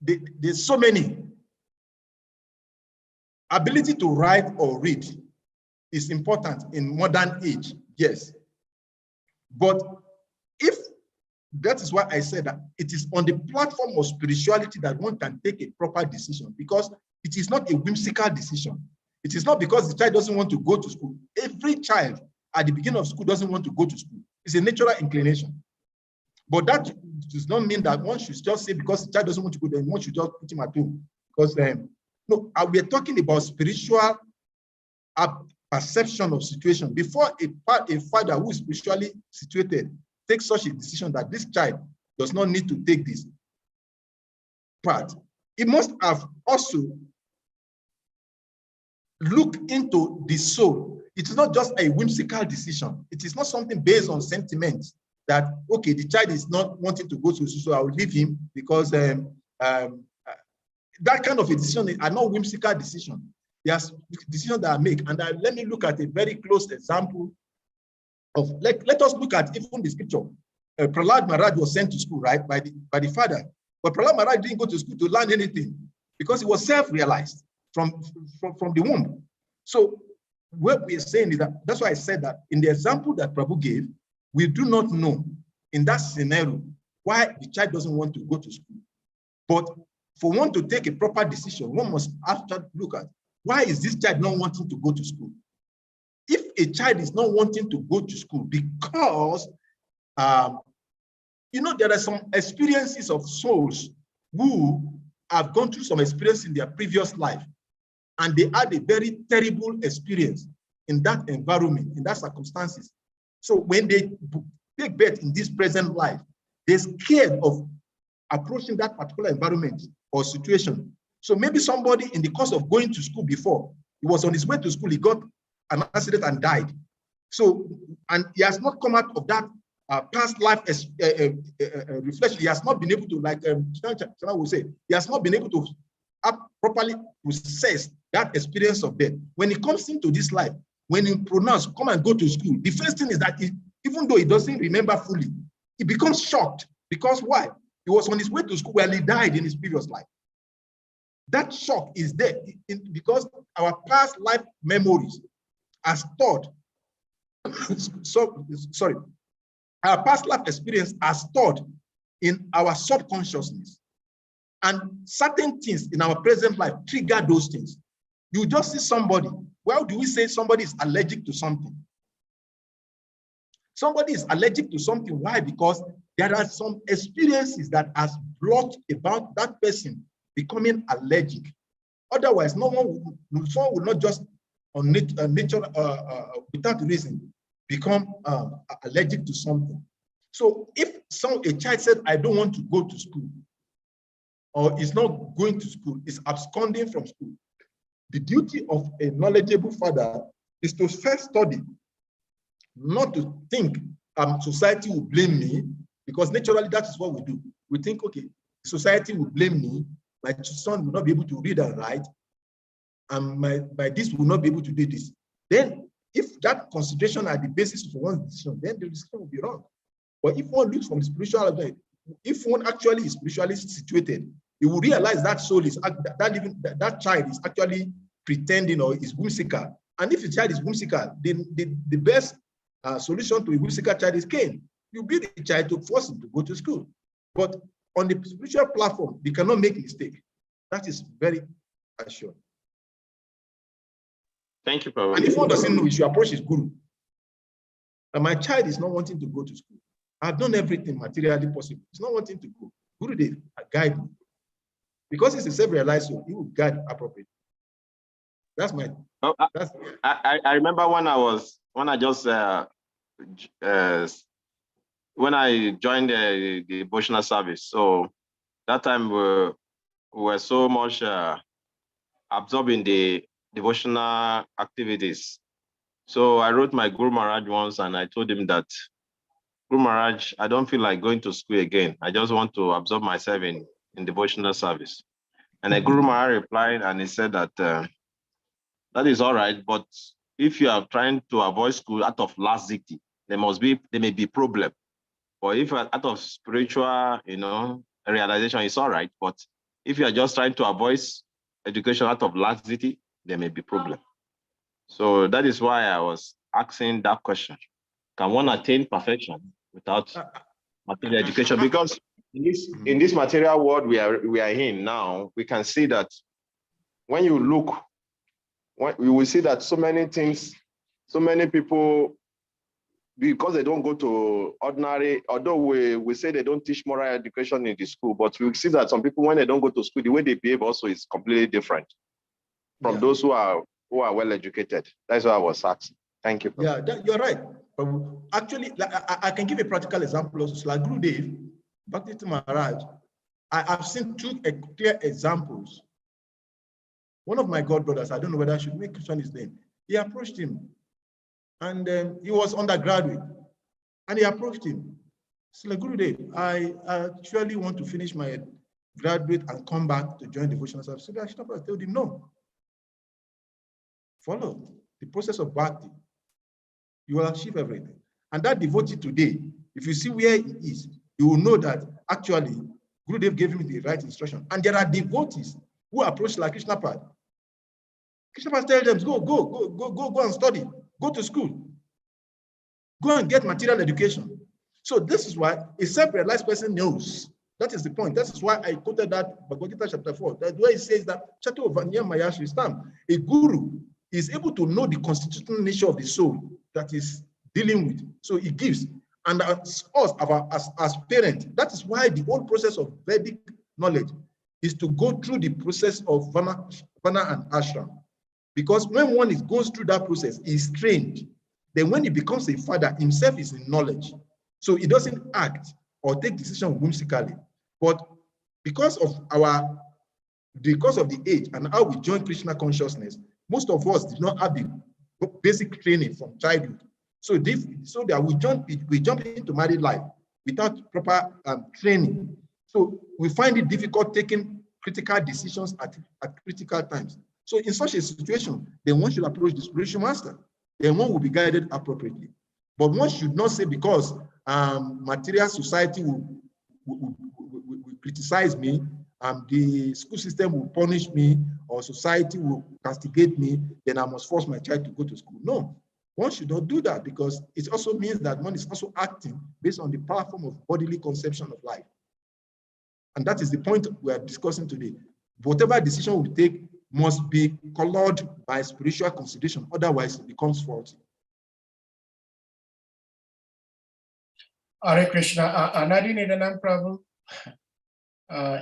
there's so many. Ability to write or read is important in modern age, yes. But if that is why I said that it is on the platform of spirituality that one can take a proper decision, because it is not a whimsical decision. It is not because the child doesn't want to go to school. Every child at the beginning of school doesn't want to go to school. It's a natural inclination. But that does not mean that one should just say because the child doesn't want to go, then one should just put him at home. Because no, we are talking about spiritual perception of situation. Before a father who is spiritually situated takes such a decision that this child does not need to take this part, he must have also looked into the soul. It is not just a whimsical decision. It is not something based on sentiments that, okay, the child is not wanting to go to school, so I will leave him because that kind of a decision are not whimsical decision. There's decisions that are made. And let me look at a very close example of, let us look at even the scripture. Prahlad Maharaj was sent to school, right, by the father. But Prahlad Maharaj didn't go to school to learn anything because he was self-realized from the womb. So what we are saying is that's why I said that in the example that Prabhu gave, we do not know in that scenario why the child doesn't want to go to school. But for one to take a proper decision, one must after look at why is this child not wanting to go to school? If a child is not wanting to go to school because, there are some experiences of souls who have gone through some experience in their previous life, and they had a very terrible experience in that environment, in that circumstances. So when they take birth in this present life, they're scared of approaching that particular environment or situation. So maybe somebody in the course of going to school before, he was on his way to school, he got an accident and died. So, and he has not come out of that past life reflection. He has not been able to, like Chana will say, he has not been able to properly process that experience of death. When he comes into this life, when he pronounced, come and go to school, the first thing is that even though he doesn't remember fully, he becomes shocked. Because why? He was on his way to school where he died in his previous life. That shock is there because our past life memories are stored. Our past life experience are stored in our subconsciousness. And certain things in our present life trigger those things. You just see somebody. Well, do we say somebody is allergic to something? Somebody is allergic to something. Why? Because there are some experiences that has brought about that person becoming allergic. Otherwise, someone would not just on nature without reason become allergic to something. So if a child said, I don't want to go to school, or is not going to school, is absconding from school, the duty of a knowledgeable father is to first study, not to think society will blame me, because naturally that is what we do. We think, okay, society will blame me, my son will not be able to read and write, and my this will not be able to do this. Then if that consideration are the basis for one's decision, then the decision will be wrong. But if one looks from spiritual, if one actually is spiritually situated, he will realize that soul is that child is actually pretending or is whimsical. And if the child is whimsical, then the best solution to a whimsical child is Cain. You beat the child to force him to go to school. But on the spiritual platform, they cannot make a mistake. That is very assured. Thank you, Prabhu. And if one doesn't know, you should approach his guru. And my child is not wanting to go to school. I've done everything materially possible. He's not wanting to go. Gurudev, guide me. Because he's a self-realized soul, he will guide appropriately. That's my. Oh, I remember when I joined the devotional service. So that time we were so much absorbed in the devotional activities. So I wrote my Guru Maharaj once and I told him that, Guru Maharaj, I don't feel like going to school again. I just want to absorb myself in devotional service. And the Guru Maharaj replied and he said that that is all right, but if you are trying to avoid school out of laxity, there may be problem. But if out of spiritual, realization, it's all right. But if you are just trying to avoid education out of laxity, there may be problem. So that is why I was asking that question. Can one attain perfection without material education? Because in this material world we are in now, we can see that when you look, we will see that so many things, so many people, because they don't go to ordinary, although we say they don't teach moral education in the school, but we see that some people, when they don't go to school, the way they behave also is completely different from those who are well educated. That's what I was asking. Thank you. Yeah, you're right. Actually, I can give a practical example also. Like Gurudev, Bhakti Maharaj, I have seen two clear examples. One of my godbrothers, I don't know whether I should make mention his name, he approached him and he was undergraduate and he approached him. So like, Gurudev, I actually want to finish my graduate and come back to join devotional service. So I told him, no. Follow the process of bhakti. You will achieve everything. And that devotee today, if you see where he is, you will know that actually Gurudev gave him the right instruction. And there are devotees who approach like Krishna Pad. Krishna Pad tells them, go and study, go to school, go and get material education. So this is why a self-realized person knows. That is the point. That is why I quoted that Bhagavad Gita chapter 4. That where it says that Chato Vanya Maya Shristam, a guru is able to know the constitutional nature of the soul that is dealing with. So he gives. And as parents, that is why the whole process of Vedic knowledge is to go through the process of Vana and Ashram. Because when one goes through that process, he is trained. Then when he becomes a father, himself is in knowledge. So he doesn't act or take decisions whimsically. But because of the age and how we join Krishna consciousness, most of us did not have the basic training from childhood. So that we jump into married life without proper training. So we find it difficult taking critical decisions at critical times. So in such a situation, then one should approach the spiritual master. Then one will be guided appropriately. But one should not say, because material society will criticize me, the school system will punish me, or society will castigate me, then I must force my child to go to school. No, one should not do that, because it also means that one is also acting based on the platform of bodily conception of life. And that is the point we are discussing today. Whatever decision we take must be colored by spiritual consideration, otherwise it becomes faulty. Hare Krishna. Anadi Nidanam Prabhu,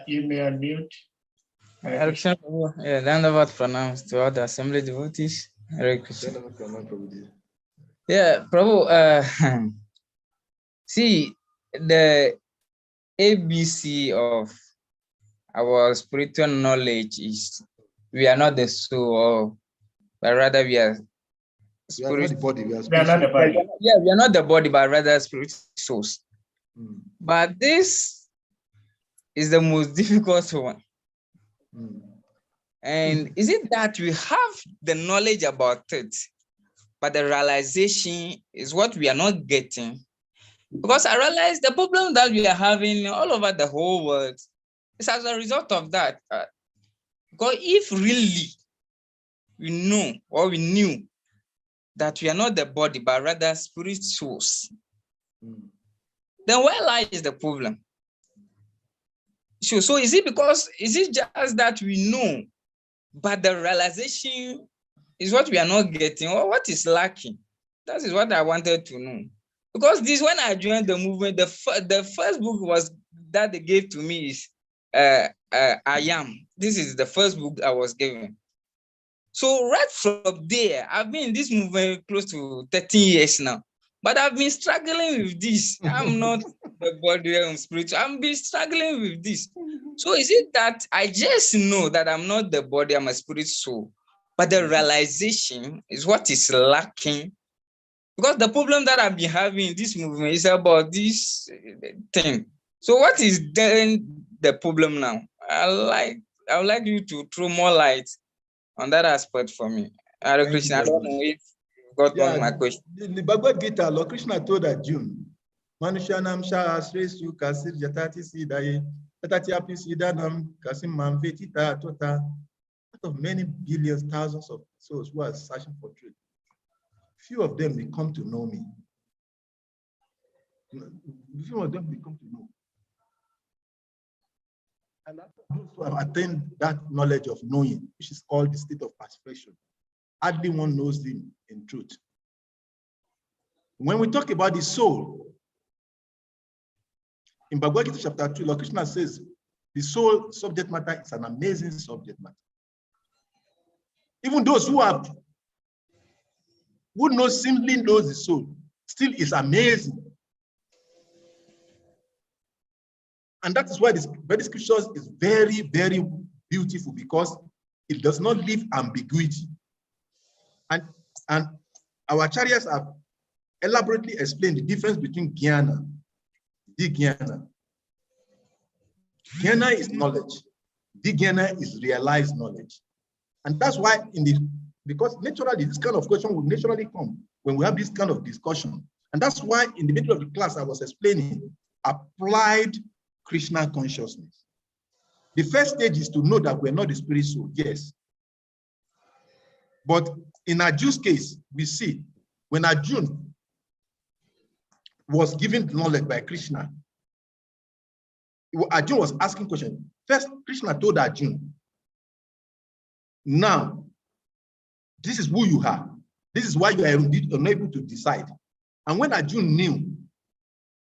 you may unmute. Hare Krishna, Prabhu. Yeah, Dandavat pranams to all the assembly devotees. Hare Krishna. Yeah, Prabhu, see, the ABC of our spiritual knowledge is we are not the soul, but rather we are We are not the body, we are not the body. Yeah, we are not the body, but rather spiritual souls. But this is the most difficult one. And is it that we have the knowledge about it, but the realization is what we are not getting? Because I realize the problem that we are having all over the whole world is as a result of that. Because if really we know or we knew that we are not the body, but rather spirit souls, then where lies the problem? So is it just that we know, but the realization is what we are not getting, or what is lacking? That is what I wanted to know. Because this, when I joined the movement, the first book was that they gave to me is I Am. This is the first book I was given. So right from there, I've been in this movement close to 13 years now. But I've been struggling with this. I'm not the body, I'm spiritual. I've been struggling with this. So is it that I just know that I'm not the body, I'm a spirit soul, but the realization is what is lacking? Because the problem that I've been having in this movement is about this thing. So what is then the problem now? I would like you to throw more light on that aspect for me. Hare Krishna, I don't know if you got on my question. The Bhagavad Gita, Lord Krishna told Arjuna, Manushanam Shah Sresu Kasir Jatati Sidaye, Tatati Api Sidanam, Kasim Manvetita Tota, out of many billions, thousands of souls who are searching for truth. Few of them will come to know me. Few of them will come to know. And those who have attained that knowledge of knowing, which is called the state of perfection, hardly one knows him in truth. When we talk about the soul, in Bhagavad Gita chapter 2, Lord Krishna says, the soul subject matter is an amazing subject matter. Even those who simply knows the soul, still is amazing. And that is why this very scriptures is very, very beautiful, because it does not leave ambiguity. And our acharyas have elaborately explained the difference between jnana, vijnana. Jnana is knowledge. Vijnana is realized knowledge. And that's why because naturally this kind of question will naturally come when we have this kind of discussion. And that's why in the middle of the class I was explaining applied Krishna consciousness. The first stage is to know that we're not the spirit soul, yes. But in Arjuna's case, we see when Arjuna was given knowledge by Krishna, Arjuna was asking questions. First, Krishna told Arjuna, now, this is who you are. This is why you are unable to decide. And when Arjuna knew,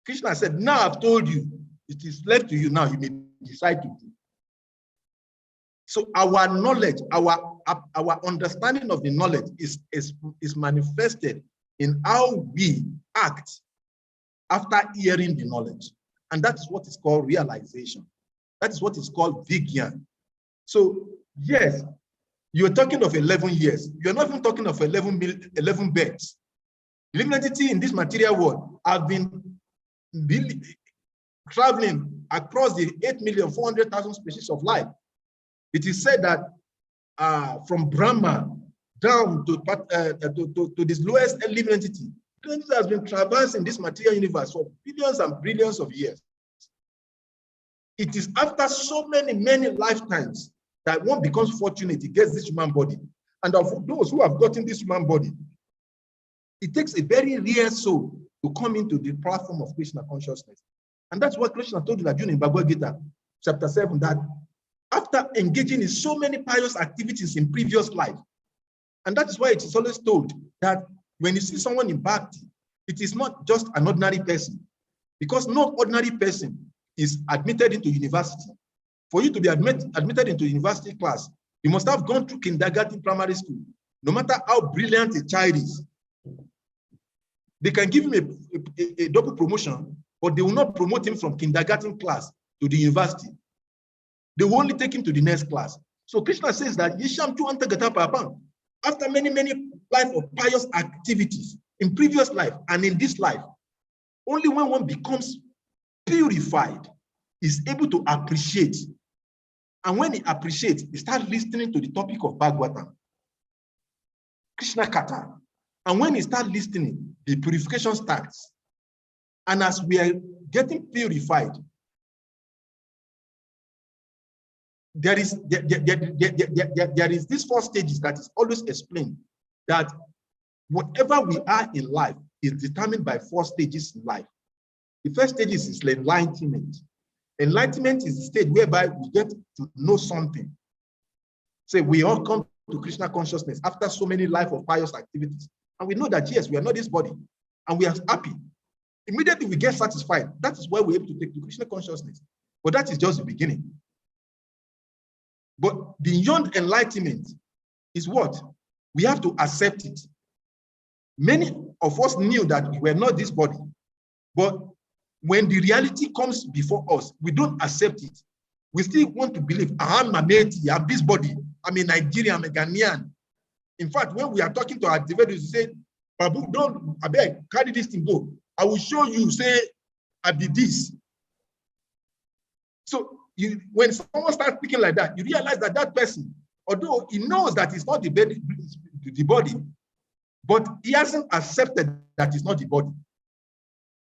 Krishna said, now I've told you, it is left to you now, you may decide to do. So our knowledge, our understanding of the knowledge is manifested in how we act after hearing the knowledge. And that is what is called realization. That is what is called Vijnana. So yes, you're talking of 11 years. You're not even talking of 11 beds. The living entity in this material world have been traveling across the 8,400,000 species of life. It is said that from Brahma down to this lowest living entity, Consciousness has been traversing this material universe for billions and billions of years. It is after so many lifetimes that one becomes fortunate, he gets this human body. And of those who have gotten this human body, it takes a very rare soul to come into the platform of Krishna consciousness. And that's what Krishna told Arjuna in Bhagavad Gita, chapter 7, that after engaging in so many pious activities in previous life, and that is why it is always told that when you see someone in bhakti, it is not just an ordinary person, because no ordinary person is admitted into university. For you to be admitted into university class, you must have gone through kindergarten, primary school. No matter how brilliant a child is, they can give him a double promotion, but they will not promote him from kindergarten class to the university. They will only take him to the next class. So Krishna says that Yisham tu antagata papam. After many life of pious activities in previous life and in this life, only when one becomes purified is able to appreciate. And when he appreciates, he starts listening to the topic of Bhagavatam, Krishna Katha. And when he starts listening, the purification starts. And as we are getting purified, there is these 4 stages that is always explained, that whatever we are in life is determined by 4 stages in life. The first stage is enlightenment. Enlightenment is the stage whereby we get to know something. Say we all come to Krishna consciousness after so many life of pious activities. And we know that, yes, we are not this body, and we are happy. Immediately we get satisfied. That is why we're able to take to Krishna consciousness. But that is just the beginning. But beyond enlightenment is what? We have to accept it. Many of us knew that we were not this body, but when the reality comes before us, we don't accept it. We still want to believe, I'm a Meti, I'm this body, I'm a Nigerian, I'm a Ghanaian. In fact, when we are talking to our devotees, we say, Prabhu, don't, I beg, carry this thing, go. I will show you, say, I did this. So when someone starts speaking like that, you realize that that person, although he knows that it's not the body, but he hasn't accepted that it's not the body.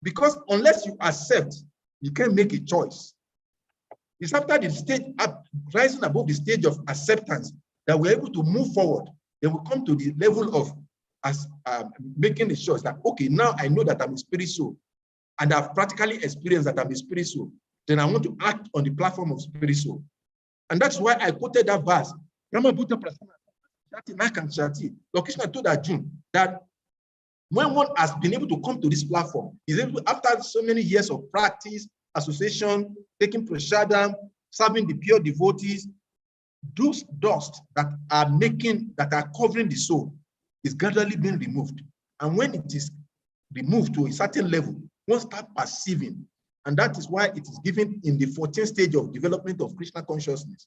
Because unless you accept, you can't make a choice. It's after the stage, rising above the stage of acceptance, that we're able to move forward. Then we come to the level of making the choice that, okay, now I know that I'm a spirit soul, and I've practically experienced that I'm a spirit soul. Then I want to act on the platform of spirit soul. And that's why I quoted that verse. Lord Krishna told Arjuna that when one has been able to come to this platform, is able, after so many years of practice, association, taking prasadam, serving the pure devotees, those dust that are covering the soul is gradually being removed. And when it is removed to a certain level, one starts perceiving. And that is why it is given in the 14th stage of development of Krishna consciousness.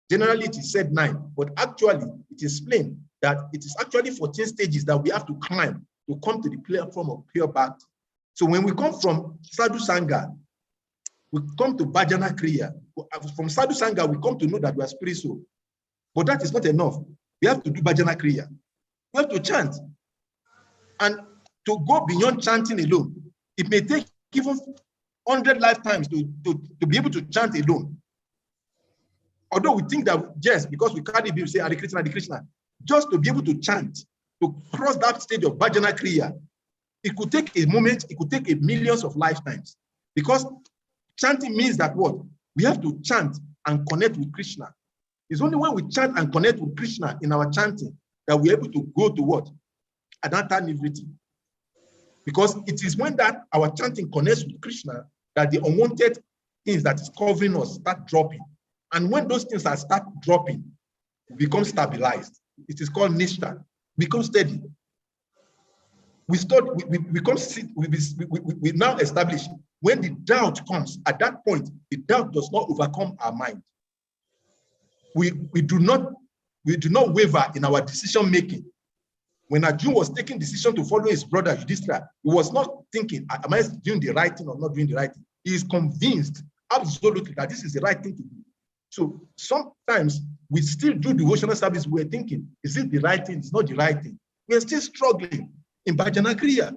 Generally, it is said 9, but actually, it is explained that it is actually 14 stages that we have to climb to come to the platform of pure bhakti. So when we come from Sadhu Sangha, we come to Bhajana Kriya. From Sadhu Sangha, we come to know that we are spirit soul. But that is not enough. We have to do Bhajana Kriya. We have to chant. And to go beyond chanting alone, it may take even 100 lifetimes to be able to chant alone. Although we think that, yes, because we can't be say Hare Krishna, Hare Krishna, just to be able to chant, to cross that stage of Bhajana Kriya, it could take a moment, it could take millions of lifetimes. Because chanting means that what? We have to chant and connect with Krishna. It's only when we chant and connect with Krishna in our chanting that we're able to go to what? Adanta Nivriti. Because it is when that our chanting connects with Krishna that the unwanted things that is covering us start dropping. And when those things start dropping, we become stabilized. It is called Nishtha. Become steady. We now establish when the doubt comes, at that point, the doubt does not overcome our mind. We do not waver in our decision making. When Arjuna was taking decision to follow his brother Yudhishthira, he was not thinking, am I doing the right thing or not doing the right thing? He is convinced absolutely that this is the right thing to do. So sometimes we still do devotional service. We're thinking, is it the right thing? It's not the right thing. We're still struggling in Bhajana Kriya.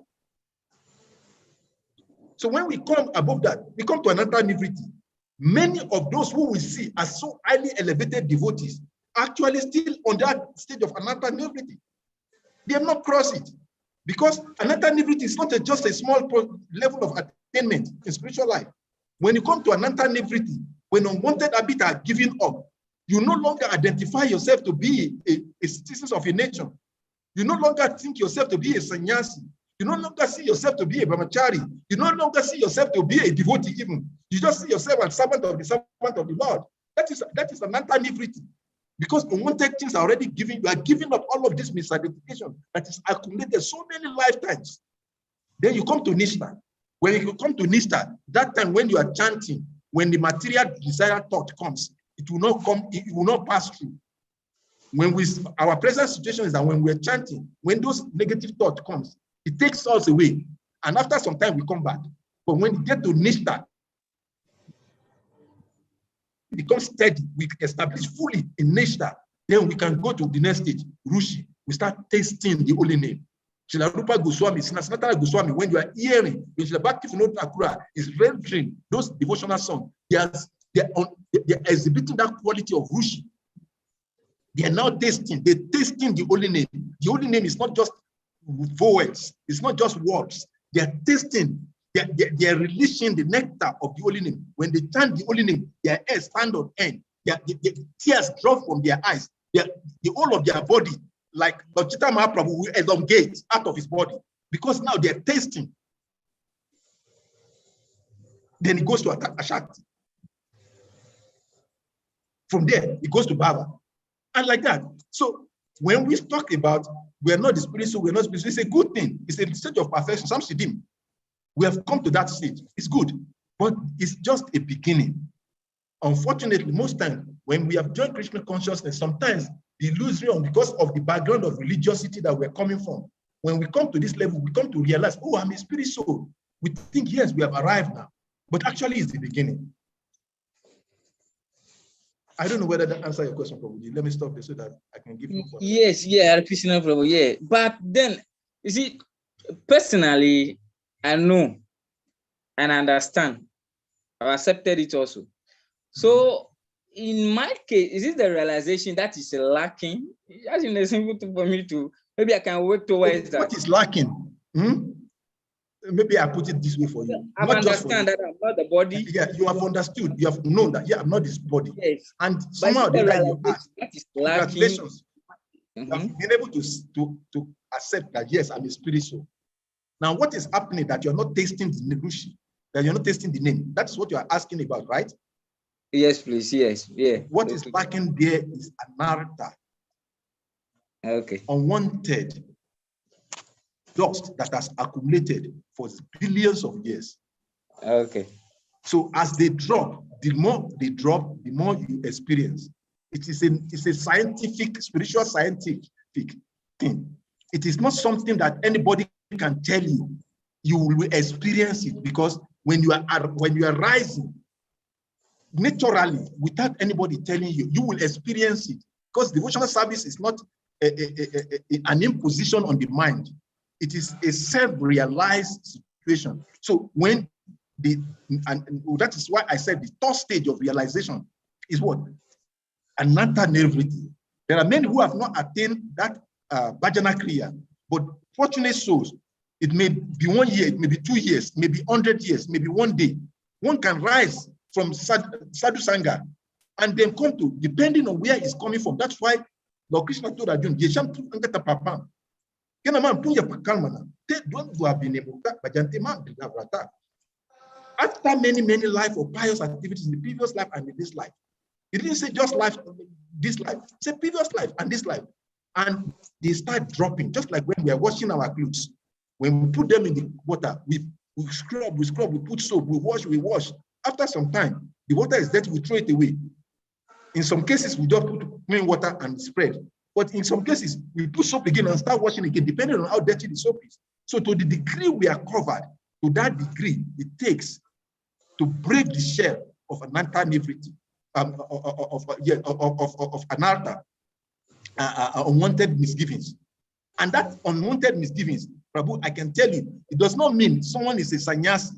So when we come above that, we come to another nivriti. Many of those who we see as so highly elevated devotees actually still on that stage of another nivriti. They have not crossed it. Because another nivriti is not just a small level of attainment in spiritual life. When you come to another nivriti, when unwanted habits are given up, you no longer identify yourself to be a citizen of a nation. You no longer think yourself to be a sannyasi. You no longer see yourself to be a brahmachari. You no longer see yourself to be a devotee even. You just see yourself as servant of the Lord. That is another nivriti. Because unwanted things are already given, you are giving up all of this misidentification that is accumulated so many lifetimes. Then you come to Nishta. When you come to Nishta, that time when you are chanting, when the material desire thought comes, it will not come, it will not pass through. When our present situation is that when we're chanting, when those negative thoughts comes, it takes us away. And after some time, we come back. But when we get to Nishta, become steady, we establish fully in Nishta, then we can go to the next stage, Rushi. We start tasting the holy name. Srila Rupa Goswami, Sanatana Goswami, when you are hearing, when Srila Bhaktivinoda Thakur is rendering those devotional songs, they're exhibiting that quality of Rushi. They are now tasting, they're tasting the holy name. The holy name is not just vowels, it's not just words. They are tasting, they are releasing the nectar of the holy name. When they chant the holy name, their heads stand on end. The tears drop from their eyes. The whole of their body, like Lachita Mahaprabhu, will elongate out of his body because now they are tasting. Then it goes to Ashakti. From there, it goes to Baba. And like that. So when we talk about we are not the spiritual, we're not spiritual, it's a good thing. It's a stage of perfection. Some Siddhim. We have come to that stage. It's good, but it's just a beginning. Unfortunately, most times when we have joined Krishna consciousness, sometimes the illusory because of the background of religiosity that we're coming from. When we come to this level, we come to realize, oh, I'm a spirit soul. We think, yes, we have arrived now, but actually it's the beginning. I don't know whether that answers your question, Prabhuji. Let me stop there so that I can give you. Yes, yeah, Krishna Prabhu, yeah. But then, you see, personally, I know and understand. I've accepted it also. So, in my case, is it the realization that is lacking? Just in a simple thing for me to, maybe I can work towards that. What is lacking? Maybe I put it this way for you. I understand that I'm not the body. Yeah, you have understood. You have known that, yeah, I'm not this body. Yes. And somehow the that you ask, congratulations. You have been able to accept that, yes, I'm a spirit soul. Now, what is happening that you're not tasting the Rushi, that you're not tasting the name? That's what you're asking about, right? Yes, please. Yes. Yeah. What is lacking there is anartha. Okay. Unwanted dust that has accumulated for billions of years. Okay. So as they drop, the more they drop, the more you experience. It's a scientific, spiritual scientific thing. It is not something that anybody can tell you. You will experience it because when you are rising, naturally, without anybody telling you, you will experience it. Because devotional service is not an imposition on the mind. It is a self-realized situation. So when that is why I said the third stage of realization is what? Ananta nivriti. There are many who have not attained that bhajana kriya, but fortunate souls, it may be 1 year, it may be 2 years, maybe 100 years, maybe 1 day. One can rise from sadhu sangha and then come to, depending on where it's coming from. That's why Lord Krishna told Arjuna, after many life of pious activities in the previous life and in this life. It didn't say just life, this life. It said previous life and this life. And they start dropping, just like when we are washing our clothes. When we put them in the water, we scrub, we put soap, we wash. After some time, the water is dirty, we throw it away. In some cases, we just put plain water and spread. But in some cases, we put soap again and start washing again, depending on how dirty the soap is. So to the degree we are covered, to that degree, it takes to break the shell of ananta nivriti, of anartha, unwanted misgivings. And that unwanted misgivings, Prabhu, I can tell you, it does not mean someone is a sannyasi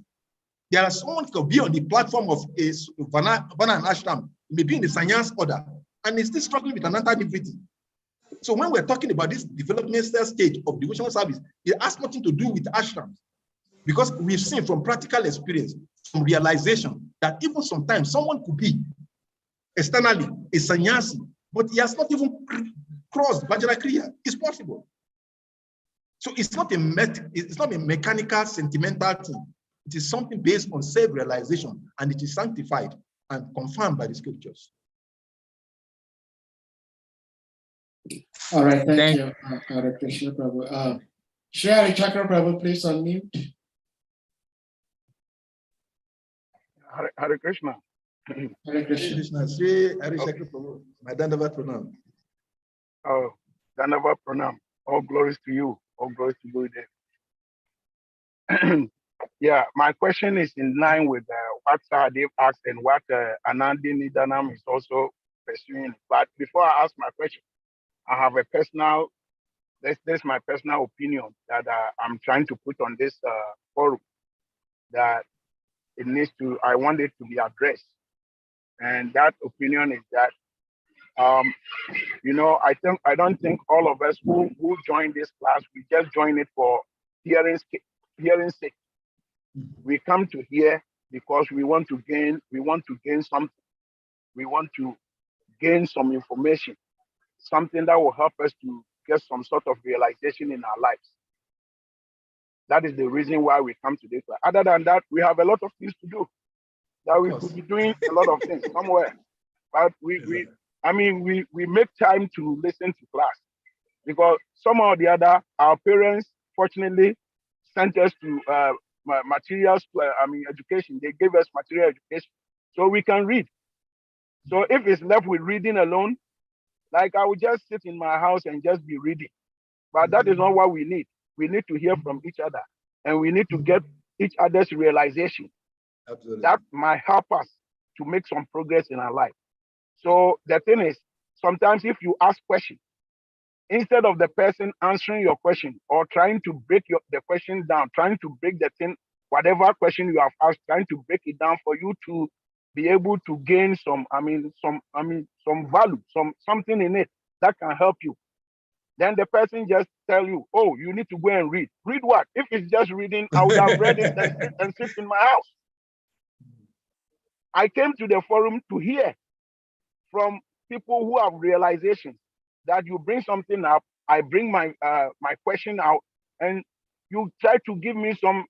There are someone could be on the platform of a Vana and Ashram, maybe in the Sanyas order, and is still struggling with an anti-divinity. So when we're talking about this developmental stage of devotional service, it has nothing to do with ashrams, because we've seen from practical experience, from realization, that even sometimes someone could be externally a sannyasi, but he has not even crossed Vajra Kriya. It's possible. So it's not a mechanical, sentimental thing. It is something based on self-realization, and it is sanctified and confirmed by the scriptures. All right, thank you, Hare Krishna Prabhu. Shri Chakra Prabhu, please unmute. Hare Krishna. Hare Krishna. Shri Hare Chakra Prabhu. My Dandavat Pranam. Oh, Dandavat Pranam. All glories to you. All glories to you there. Yeah, my question is in line with what Sahadev asked and what Anandi Nidanam is also pursuing. But before I ask my question, I have a personal, this my personal opinion that I'm trying to put on this forum, that it needs to, I want it to be addressed. And that opinion is that, you know, I don't think all of us who join this class, we just join it for hearing sake. We come to hear because we want to gain something. We want to gain some information, something that will help us to get some sort of realization in our lives. That is the reason why we come to this class. Other than that, we have a lot of things to do. That we could be doing a lot of things somewhere. But we make time to listen to class, because somehow or the other, our parents fortunately sent us to materials, education. They gave us material education so we can read. So if it's left with reading alone, like I would just sit in my house and just be reading. But that is not what we need. We need to hear from each other, and we need to get each other's realization. Absolutely. That might help us to make some progress in our life. So the thing is, sometimes if you ask questions, instead of the person answering your question or trying to break the question down, trying to break the thing, whatever question you have asked, trying to break it down for you to be able to gain some value, something in it that can help you. Then the person just tell you, oh, you need to go and read. Read what? If it's just reading, I would have read it and sit in my house. I came to the forum to hear from people who have realizations, that you bring something up, I bring my question out, and you try to give me some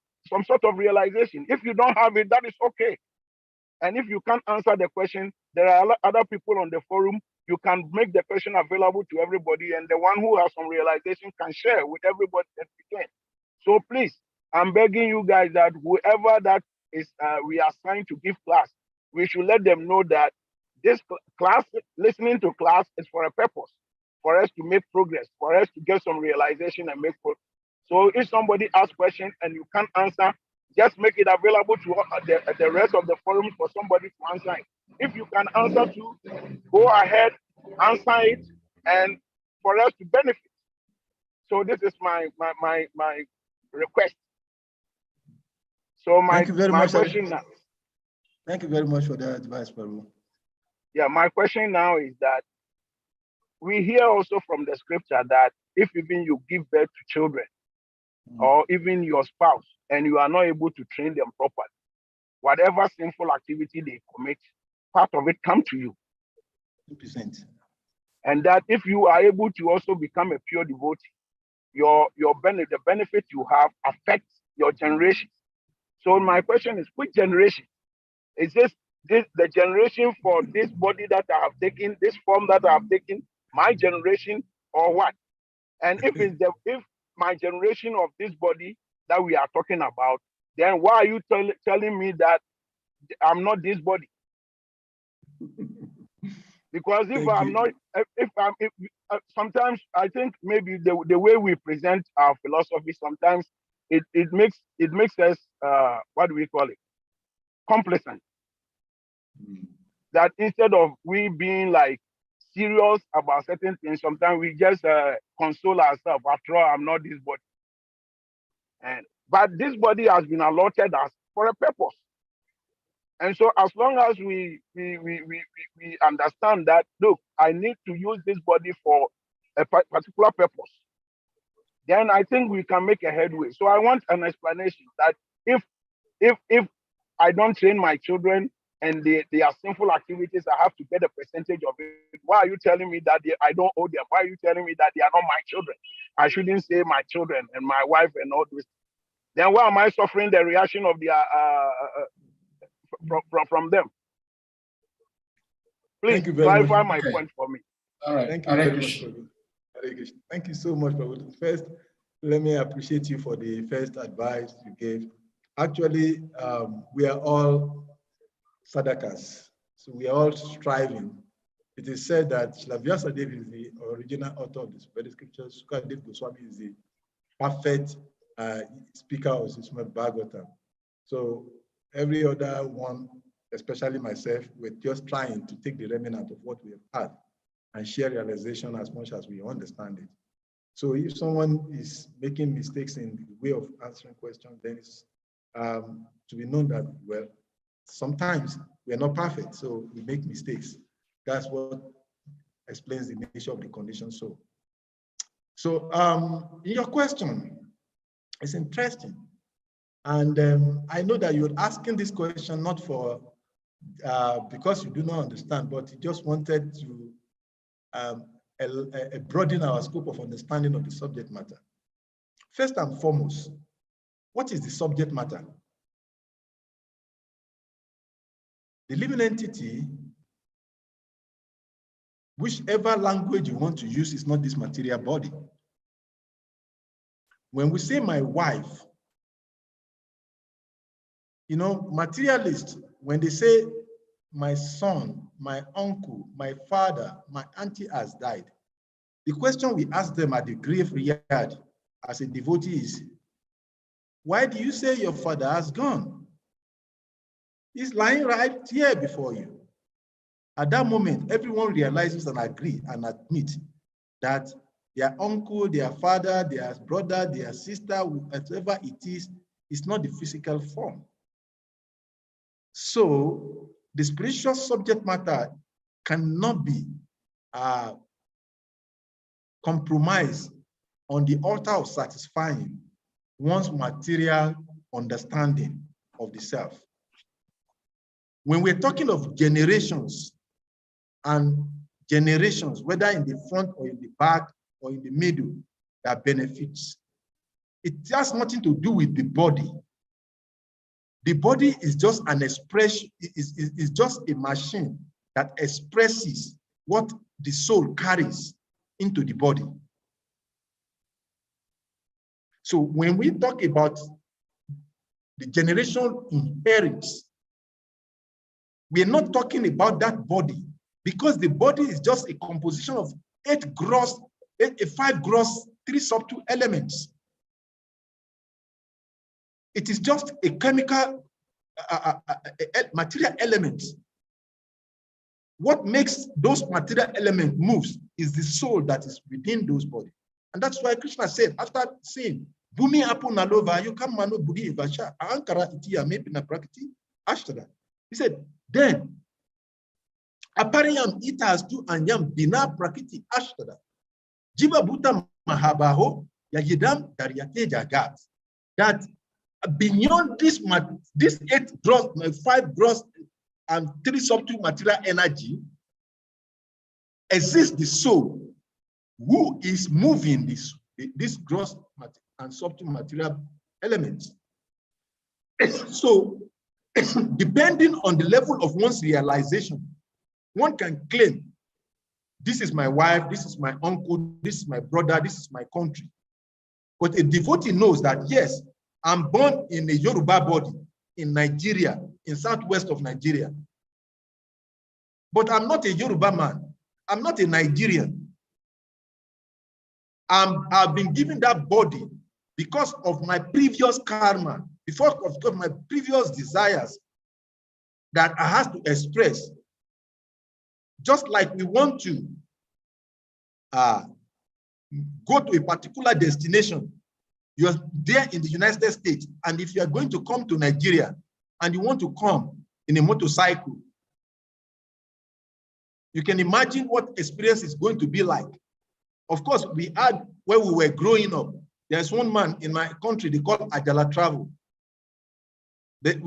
sort of realization. If you don't have it, that is okay. And if you can't answer the question, there are other people on the forum. You can make the question available to everybody, and the one who has some realization can share with everybody that we can. So please, I'm begging you guys that whoever that is we are assigned to give class, we should let them know that this class, listening to class, is for a purpose, for us to make progress, for us to get some realization and make progress. So if somebody asks questions and you can't answer, just make it available to the rest of the forum for somebody to answer it. If you can answer to, go ahead, answer it, and for us to benefit. So this is my request. So Thank you very much, question now. Thank you very much for that advice, Prabhu. Yeah, my question now is that we hear also from the scripture that if even you give birth to children, or even your spouse, and you are not able to train them properly, whatever sinful activity they commit, part of it comes to you. 2%. And that if you are able to also become a pure devotee, the benefit you have affects your generation. So my question is, which generation? Is this the generation for this body that I have taken, this form that I have taken, my generation, or what? And if my generation of this body that we are talking about, then why are you telling me that I'm not this body? Because sometimes I think maybe the way we present our philosophy, sometimes it makes us what do we call it? Complacent. That instead of we being like serious about certain things, sometimes we just console ourselves. After all, I'm not this body. But this body has been allotted us for a purpose. And so as long as we understand that, look, I need to use this body for a particular purpose, then I think we can make a headway. So I want an explanation that if I don't train my children and they are sinful activities, I have to get a percentage of it. Why are you telling me that I don't owe them? Why are you telling me that they are not my children? I shouldn't say my children and my wife and all this. Then why am I suffering the reaction of their from them? Please Thank you very much. clarify my point for me. All right. Thank you very much, Prabhu. Hare Krishna. Thank you so much, Prabhu. First, let me appreciate you for the first advice you gave. Actually, we are all sadakas, so we are all striving. It is said that Srila Vyasadeva is the original author of this very scripture. Sukadeva Goswami is the perfect speaker of SRIMAD BHAGAVATAM. So every other one, especially myself, we're just trying to take the remnant of what we have had and share realization as much as we understand it. So if someone is making mistakes in the way of answering questions, then it's to be known that, well, sometimes we are not perfect, so we make mistakes. That's what explains the nature of the condition. So in your question, it's interesting. And I know that you're asking this question not for because you do not understand, but you just wanted to broaden our scope of understanding of the subject matter. First and foremost, what is the subject matter? The living entity, whichever language you want to use, is not this material body. When we say my wife, you know, materialists, when they say my son, my uncle, my father, my auntie has died, the question we ask them at the graveyard as a devotee is, why do you say your father has gone? He's lying right here before you. At that moment, everyone realizes and agree and admit that their uncle, their father, their brother, their sister, whatever it is not the physical form. So the spiritual subject matter cannot be compromised on the altar of satisfying one's material understanding of the self. When we're talking of generations and generations, whether in the front or in the back or in the middle, that benefits, it has nothing to do with the body. The body is just an expression, is just a machine that expresses what the soul carries into the body. So when we talk about the generation inherits, we're not talking about that body, because the body is just a composition of 5 gross, 3 subtle elements. It is just a chemical material element. What makes those material elements move is the soul that is within those bodies. And that's why Krishna said, after saying, Bhumi apu nalova, yukam mano buddhi evasha, ankara itiya mepina prakriti ashtada. He said, then, apariyam itas tu anyam bina prakriti ashtada. Jiva bhuta mahabaho yagidam daryate jagat. That beyond this 5 gross and 3 subtle material energy exists the soul who is moving this gross and subtle material elements. So, depending on the level of one's realization, one can claim, this is my wife, this is my uncle, this is my brother, this is my country. But a devotee knows that, yes, I'm born in a Yoruba body in Nigeria, in southwest of Nigeria. But I'm not a Yoruba man. I'm not a Nigerian. I've been given that body because of my previous karma, because of my previous desires that I have to express. Just like we want to go to a particular destination, you're there in the United States, and if you are going to come to Nigeria and you want to come in a motorcycle. You can imagine what experience is going to be like. Of course, we had, when we were growing up, there's one man in my country, they call Ajala travel.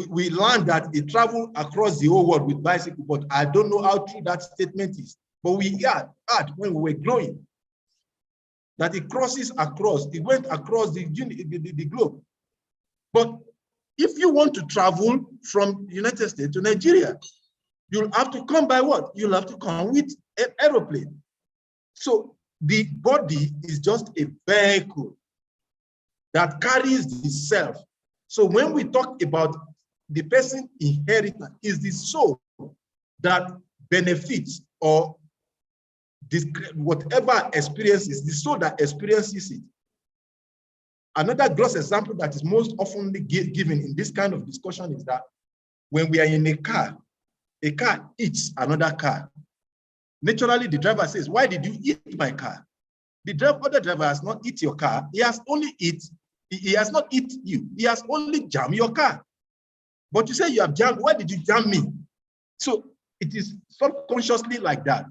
We learned that he traveled across the whole world with bicycle, but I don't know how true that statement is. But we had when we were growing, that it crosses across, it went across the globe. But if you want to travel from the United States to Nigeria, you'll have to come by what? You'll have to come with an aeroplane. So the body is just a vehicle that carries the self. So when we talk about the person inheritance, is the soul that benefits or whatever experiences, the soul that experiences it. Another gross example that is most often given in this kind of discussion is that when we are in a car eats another car. Naturally, the driver says, "Why did you eat my car?" The other driver has not eat your car. He has only he has not eat you. He has only jammed your car. But you say you have jammed. Why did you jam me? So it is subconsciously like that.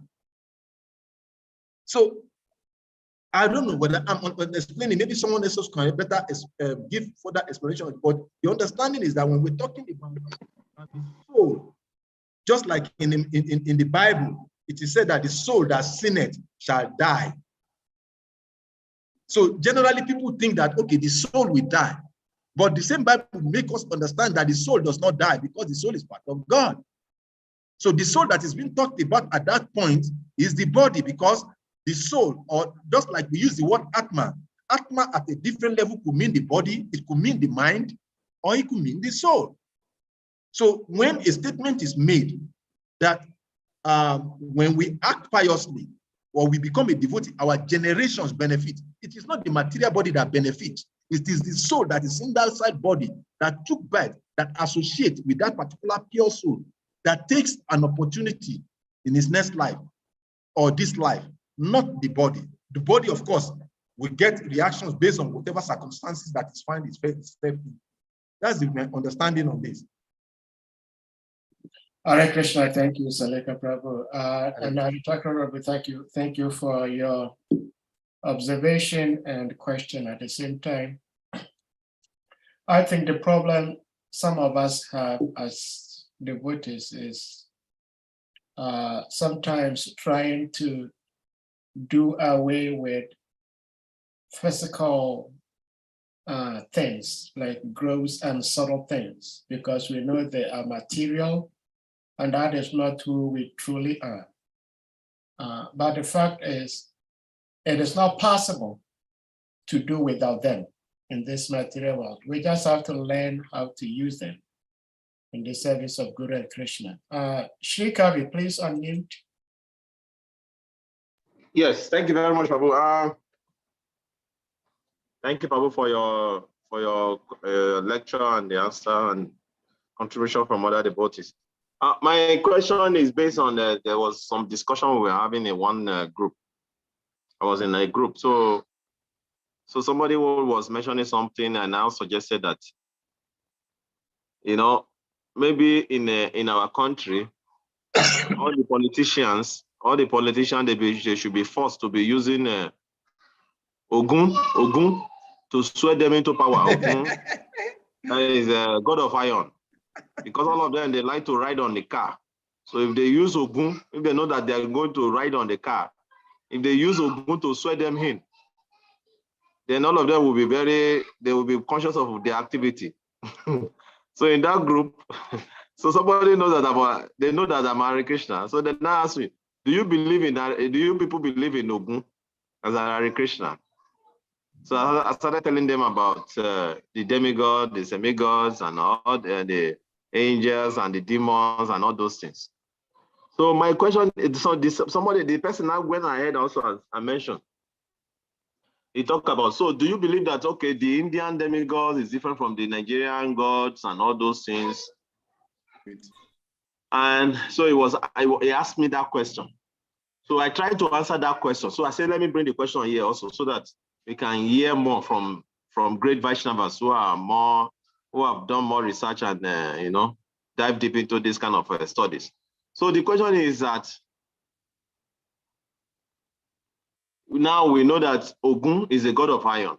So I don't know whether I'm explaining. Maybe someone else can better give further explanation. But the understanding is that when we're talking about the soul, just like in the Bible, it is said that the soul that sinneth shall die. So generally, people think that, okay, the soul will die. But the same Bible makes us understand that the soul does not die because the soul is part of God. So the soul that is being talked about at that point is the body, because the soul, or just like we use the word Atma, Atma at a different level could mean the body, it could mean the mind, or it could mean the soul. So when a statement is made that when we act piously or we become a devotee, our generations benefit, it is not the material body that benefits. It is the soul that is in that side body that took birth, that associates with that particular pure soul, that takes an opportunity in his next life or this life, not the body. The body, of course, will get reactions based on whatever circumstances that is found itself in. That's the understanding of this. Hare Krishna, thank you, Salika Prabhu. And Dr. Prabhu, thank you for your observation and question at the same time. I think the problem some of us have as devotees is sometimes trying to do away with physical things, like gross and subtle things, because we know they are material, and that is not who we truly are. But the fact is, it is not possible to do without them in this material world. We just have to learn how to use them in the service of Guru and Krishna. Shri Kavi, please unmute. Yes, thank you very much, Prabhu. Thank you, Prabhu, for your lecture and the answer and contribution from other devotees. My question is based on there was some discussion we were having in one group. I was in a group, so somebody was mentioning something, and I suggested that, maybe in our country, all the politicians, they should be forced to be using Ogun to swear them into power. Ogun, that is a god of iron, because all of them, they like to ride on the car. So if they use Ogun, if they know that they are going to ride on the car, if they use Ogun to swear them in, then all of them will be conscious of their activity. So in that group, so somebody knows that they know that I'm Hare Krishna. So they now ask me, do you people believe in Ogun as a Hare Krishna? So I started telling them about the demigods, the semigods, and all the angels and the demons and all those things. So my question is, the person now went ahead also, as I mentioned, he talked about, so do you believe that, okay, the Indian demigods is different from the Nigerian gods and all those things? And so he asked me that question. So I tried to answer that question. So I said, let me bring the question here also, so that we can hear more from great Vaishnavas who have done more research and dive deep into this kind of studies. So the question is that now we know that Ogun is a god of iron.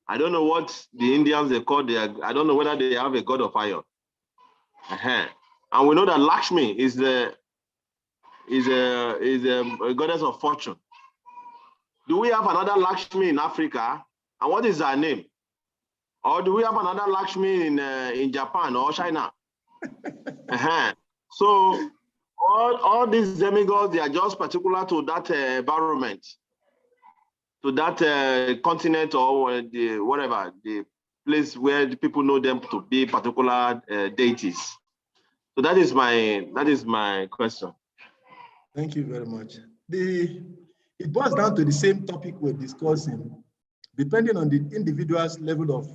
I don't know what the Indians they call I don't know whether they have a god of iron. And we know that Lakshmi is a goddess of fortune. Do we have another Lakshmi in Africa? And what is her name? Or do we have another Lakshmi in Japan or China? So all these demigods, they are just particular to that environment, to that continent or the place where the people know them to be particular deities. So that is my question. Thank you very much. It boils down to the same topic we're discussing, depending on the individual's level of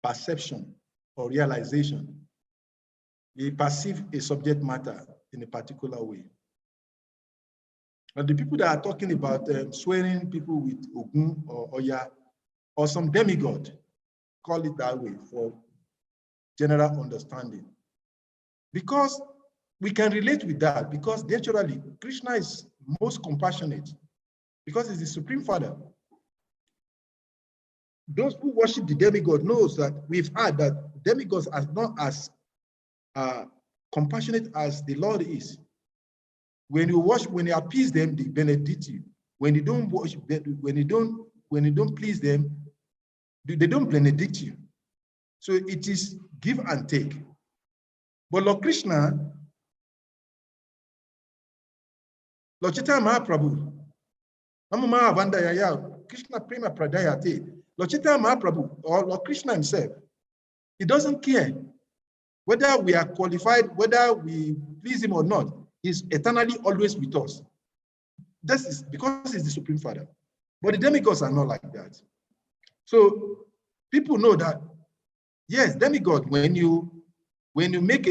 perception or realization. They perceive a subject matter in a particular way. And the people that are talking about swearing people with Ogun or Oya or some demigod, call it that way for general understanding. Because we can relate with that, because naturally Krishna is most compassionate because he's the Supreme Father. Those who worship the demigod knows that we've heard that demigods are not as compassionate as the Lord is. When you appease them, they benedict you. When you don't worship, when you don't please them, they don't benedict you. So it is give and take. But Lord Krishna, Lord Chaitanya Mahaprabhu, Namama Vandayaya, Krishna Prema Pradayate, Lord Chaitanya Mahaprabhu, or Lord Krishna himself, he doesn't care whether we are qualified, whether we please him or not. He's eternally always with us. This is because he's the Supreme Father. But the demigods are not like that. So people know that, yes, demigod, when you make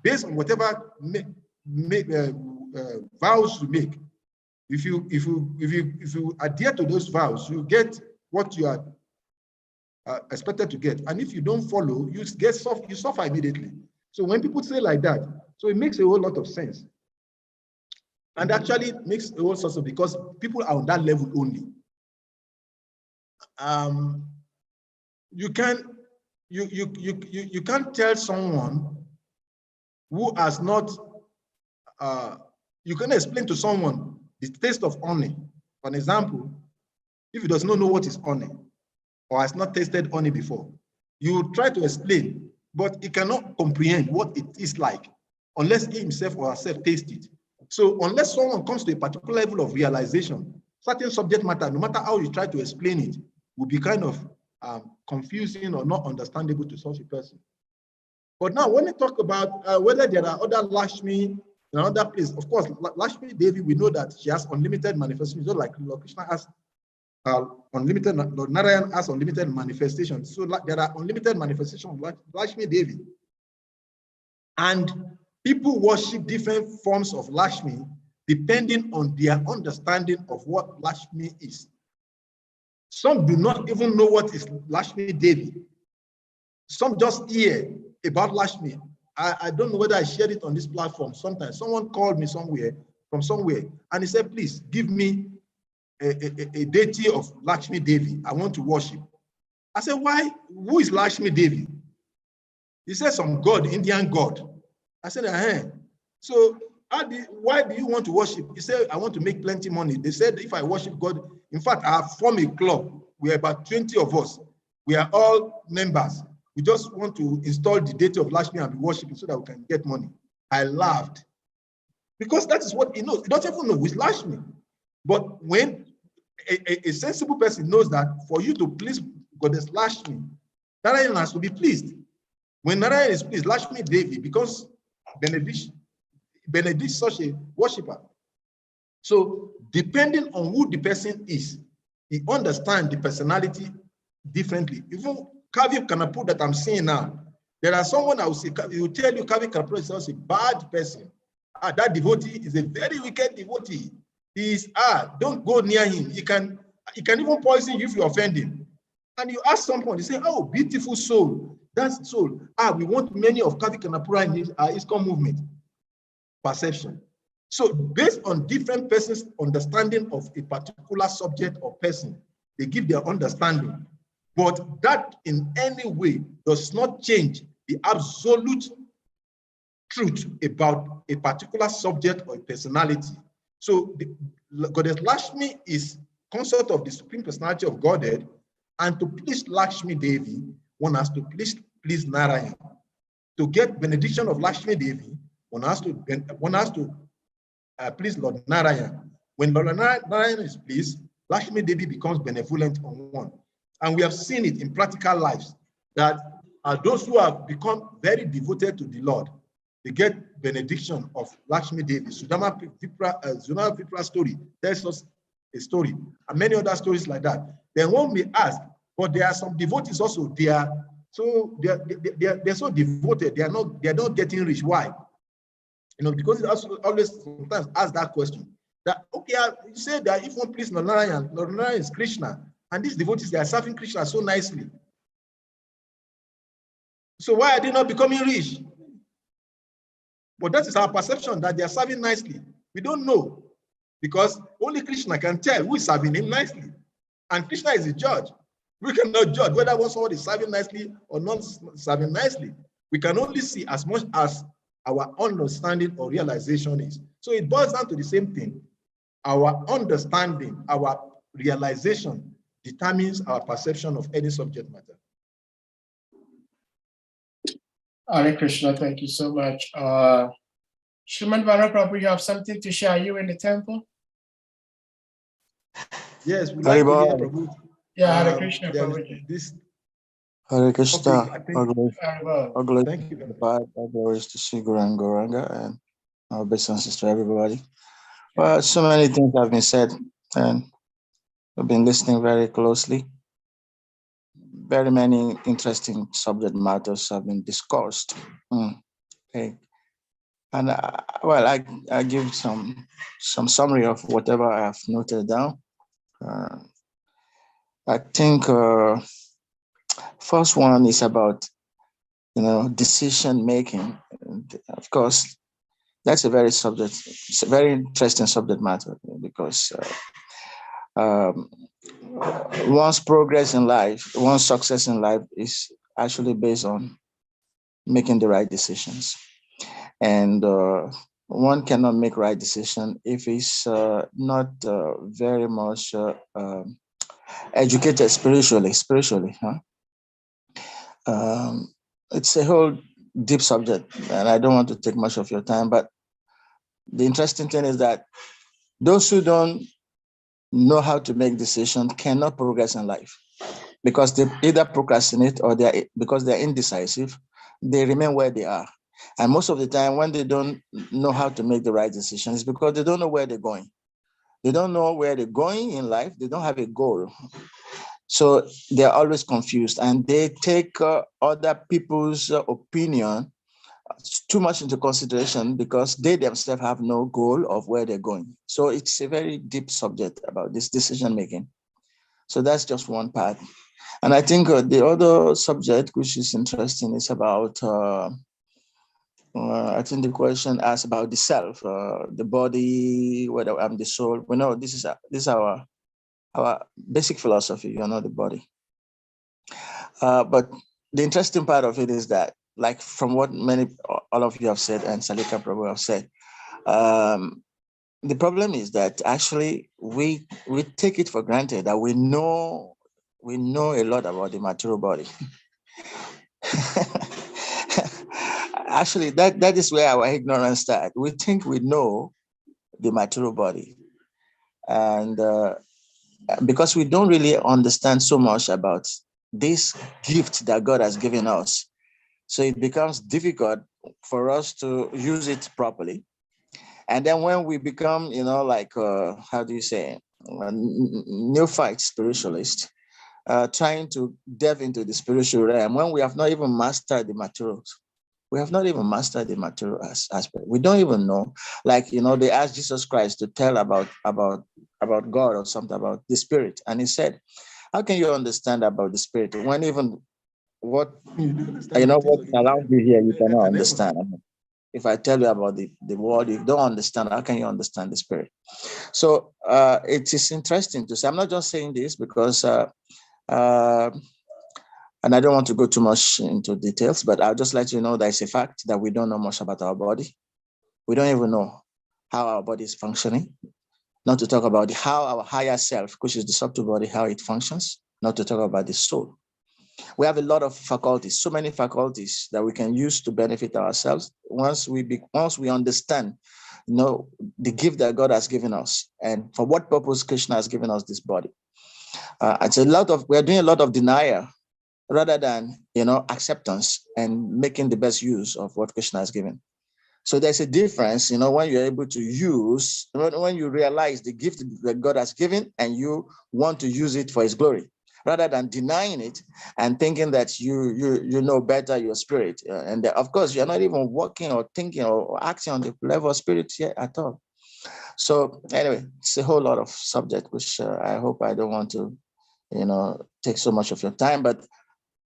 based on whatever vows you make, if you adhere to those vows, you get what you are expected to get. And if you don't follow, you suffer immediately. So when people say like that, so it makes a whole lot of sense. And actually it makes a whole sense because people are on that level only. You can't tell someone who has not, you can explain to someone the taste of honey. For an example, if he does not know what is honey or has not tasted honey before, you try to explain, but he cannot comprehend what it is like unless he himself or herself tastes it. So unless someone comes to a particular level of realization, certain subject matter, no matter how you try to explain it, will be kind of confusing or not understandable to such a person. But now when we talk about whether there are other Lakshmi in another place, of course, Lakshmi Devi, we know that she has unlimited manifestations, just like Lord Krishna has unlimited, Lord Narayan has unlimited manifestations. So there are unlimited manifestations of Lakshmi Devi. And people worship different forms of Lakshmi depending on their understanding of what Lakshmi is. Some do not even know what is Lakshmi Devi. Some just hear about Lakshmi. I don't know whether I shared it on this platform. Sometimes someone called me from somewhere, and he said, please give me a deity of Lakshmi Devi. I want to worship. I said, why? Who is Lakshmi Devi? He said, some god, Indian god. I said, so why do you want to worship? He said, I want to make plenty money. They said, if I worship God, in fact, I have formed a club. We are about 20 of us. We are all members. We just want to install the deity of Lakshmi and be worshiping so that we can get money. I laughed because that is what he knows. He doesn't even know who is Lakshmi. But when a sensible person knows that for you to please Goddess Lakshmi, Narayan has to be pleased. When Narayan is pleased, Lakshmi Devi becomes benedict such a worshipper. So depending on who the person is, he understands the personality differently. Even Kavi Kanapu that I'm seeing now, there are someone I will say, he will tell you Kavi Kanapu is a bad person. That devotee is a very wicked devotee. He is, don't go near him. He can even poison you if you offend him. And you ask someone, you say, oh, beautiful soul. That's soul. We want many of Kavi Kanapura in this ISKCON movement. Perception. So based on different persons' understanding of a particular subject or person, they give their understanding. But that in any way does not change the absolute truth about a particular subject or a personality. So Goddess Lakshmi is consort of the Supreme Personality of Godhead, and to please Lakshmi Devi, one has to please Narayan. To get benediction of Lakshmi Devi, one has to please Lord Narayan. When Lord Narayan is pleased, Lakshmi Devi becomes benevolent on one. And we have seen it in practical lives that those who have become very devoted to the Lord, they get benediction of Lakshmi Devi. Sudama Vipra story tells us a story, and many other stories like that. Then one may ask, but there are some devotees also, they're so devoted, they're not getting rich. Why? Because it also always sometimes ask that question. That okay, you say that if one please Lord Narayan is Krishna, and these devotees, they are serving Krishna so nicely. So why are they not becoming rich? But that is our perception, that they are serving nicely. We don't know, because only Krishna can tell who is serving him nicely. And Krishna is the judge. We cannot judge whether someone is serving nicely or not serving nicely. We can only see as much as our understanding or realization is. So it boils down to the same thing. Our understanding, our realization determines our perception of any subject matter. Hare Krishna, thank you so much. Srimad Prabhu, you have something to share? Are you in the temple? Yes, we like to hear Prabhu. Yeah, Hare Krishna, Prabhu. Hare Krishna. Okay, thank you. All glories to Sri Guru and Gauranga and our best and sister, everybody. Well, so many things have been said, and I've been listening very closely. Very many interesting subject matters have been discussed. Okay. And well, I give some summary of whatever I have noted down. I think first one is about decision making. And of course, that's a very interesting subject matter, because one's progress in life, one's success in life is actually based on making the right decisions. And one cannot make right decision if he's not very much educated spiritually. It's a whole deep subject, and I don't want to take much of your time, but the interesting thing is that those who don't know how to make decisions cannot progress in life, because they either procrastinate or because they're indecisive, they remain where they are. And most of the time when they don't know how to make the right decisions, because they don't know where they're going. They don't know where they're going in life. They don't have a goal. So they're always confused, and they take other people's opinion too much into consideration, because they themselves have no goal of where they're going. So it's a very deep subject about this decision making. So that's just one part. And I think the other subject, which is interesting, is about, I think the question asks about the self, the body, whether I'm the soul. We know this is our basic philosophy, the body. But the interesting part of it is that, like from what all of you have said, and Salika Prabhu have said, the problem is that actually we take it for granted that we know a lot about the material body. Actually, that is where our ignorance starts. We think we know the material body, and because we don't really understand so much about this gift that God has given us, so it becomes difficult for us to use it properly. And then when we become, how do you say, neophyte spiritualist, trying to delve into the spiritual realm, when we have not even mastered the materials. We have not even mastered the material aspect. We don't even know. Like, they asked Jesus Christ to tell about God or something about the spirit. And he said, how can you understand about the spirit when even what understand you know, things what around you here, you I cannot can never. understand. I mean, if I tell you about the world, you don't understand. How can you understand the spirit? So it is interesting to say. I'm not just saying this because, and I don't want to go too much into details, but I'll just let you know that it's a fact that we don't know much about our body. We don't even know how our body is functioning. Not to talk about how our higher self, which is the subtle body, how it functions. Not to talk about the soul. We have a lot of faculties, so many faculties that we can use to benefit ourselves once we understand, the gift that God has given us and for what purpose Krishna has given us this body. We're doing a lot of denial rather than, acceptance and making the best use of what Krishna has given. So there's a difference, when you're able to use, when you realize the gift that God has given and you want to use it for his glory, rather than denying it and thinking that you know better your spirit. And of course, you're not even working or thinking or acting on the level of spirit yet at all. So anyway, it's a whole lot of subject, which I hope I don't want to, take so much of your time. But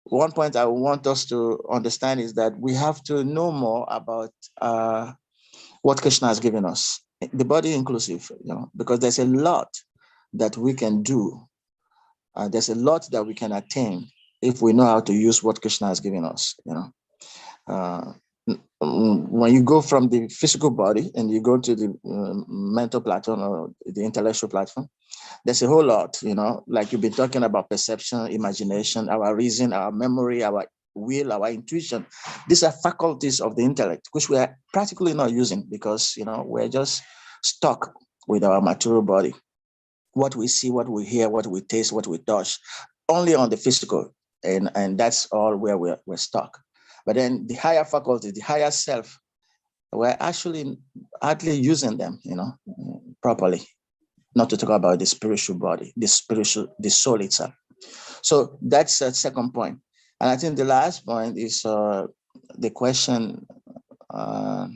one point I want us to understand is that we have to know more about what Krishna has given us, the body inclusive, because there's a lot that we can do. There's a lot that we can attain if we know how to use what Krishna has given us. When you go from the physical body and you go to the mental platform or the intellectual platform, there's a whole lot, like you've been talking about perception, imagination, our reason, our memory, our will, our intuition. These are faculties of the intellect, which we are practically not using because, we're just stuck with our material body. What we see, what we hear, what we taste, what we touch, only on the physical. And that's all where we're stuck. But then the higher faculties, the higher self, we're actually hardly using them, properly. Not to talk about the spiritual body, the soul itself. So that's the second point. And I think the last point is the question that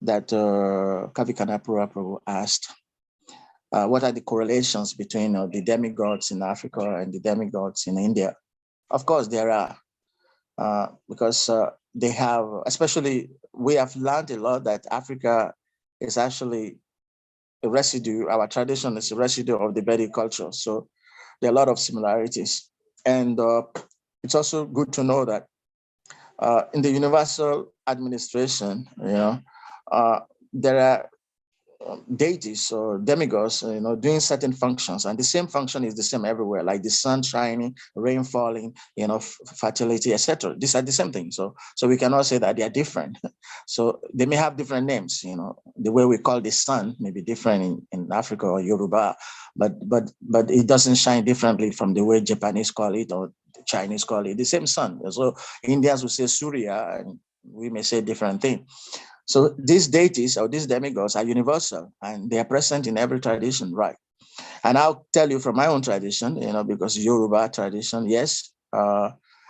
Kavikana Prabhu asked. What are the correlations between the demigods in Africa and the demigods in India? Of course, there are, because they have, especially we have learned a lot that Africa is actually a residue, our tradition is a residue of the Vedic culture. So there are a lot of similarities. And it's also good to know that in the universal administration, there are deities or demigods, doing certain functions, and the same function is the same everywhere, like the sun shining, rain falling, fertility, etc. These are the same thing. So we cannot say that they are different. So they may have different names. The way we call the sun may be different in Africa or Yoruba, but it doesn't shine differently from the way Japanese call it or the Chinese call it. The same sun. So Indians will say Surya, and we may say different thing. So these deities or these demigods are universal and they are present in every tradition, right? And I'll tell you from my own tradition, because Yoruba tradition, yes,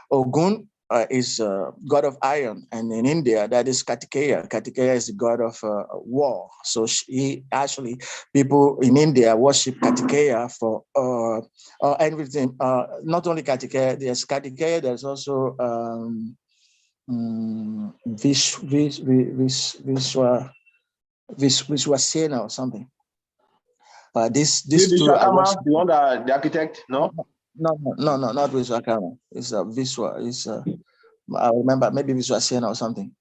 Ogun is god of iron, and in India that is Kartikeya. Kartikeya is the god of war. So people in India worship Kartikeya for everything. Not only Kartikeya, there's Kartikeya. There's also Vishwasena or something. These two are the one that the architect, no? No, not Vishwakarma. It's Vishwa. It's I remember maybe Vishwasena or something.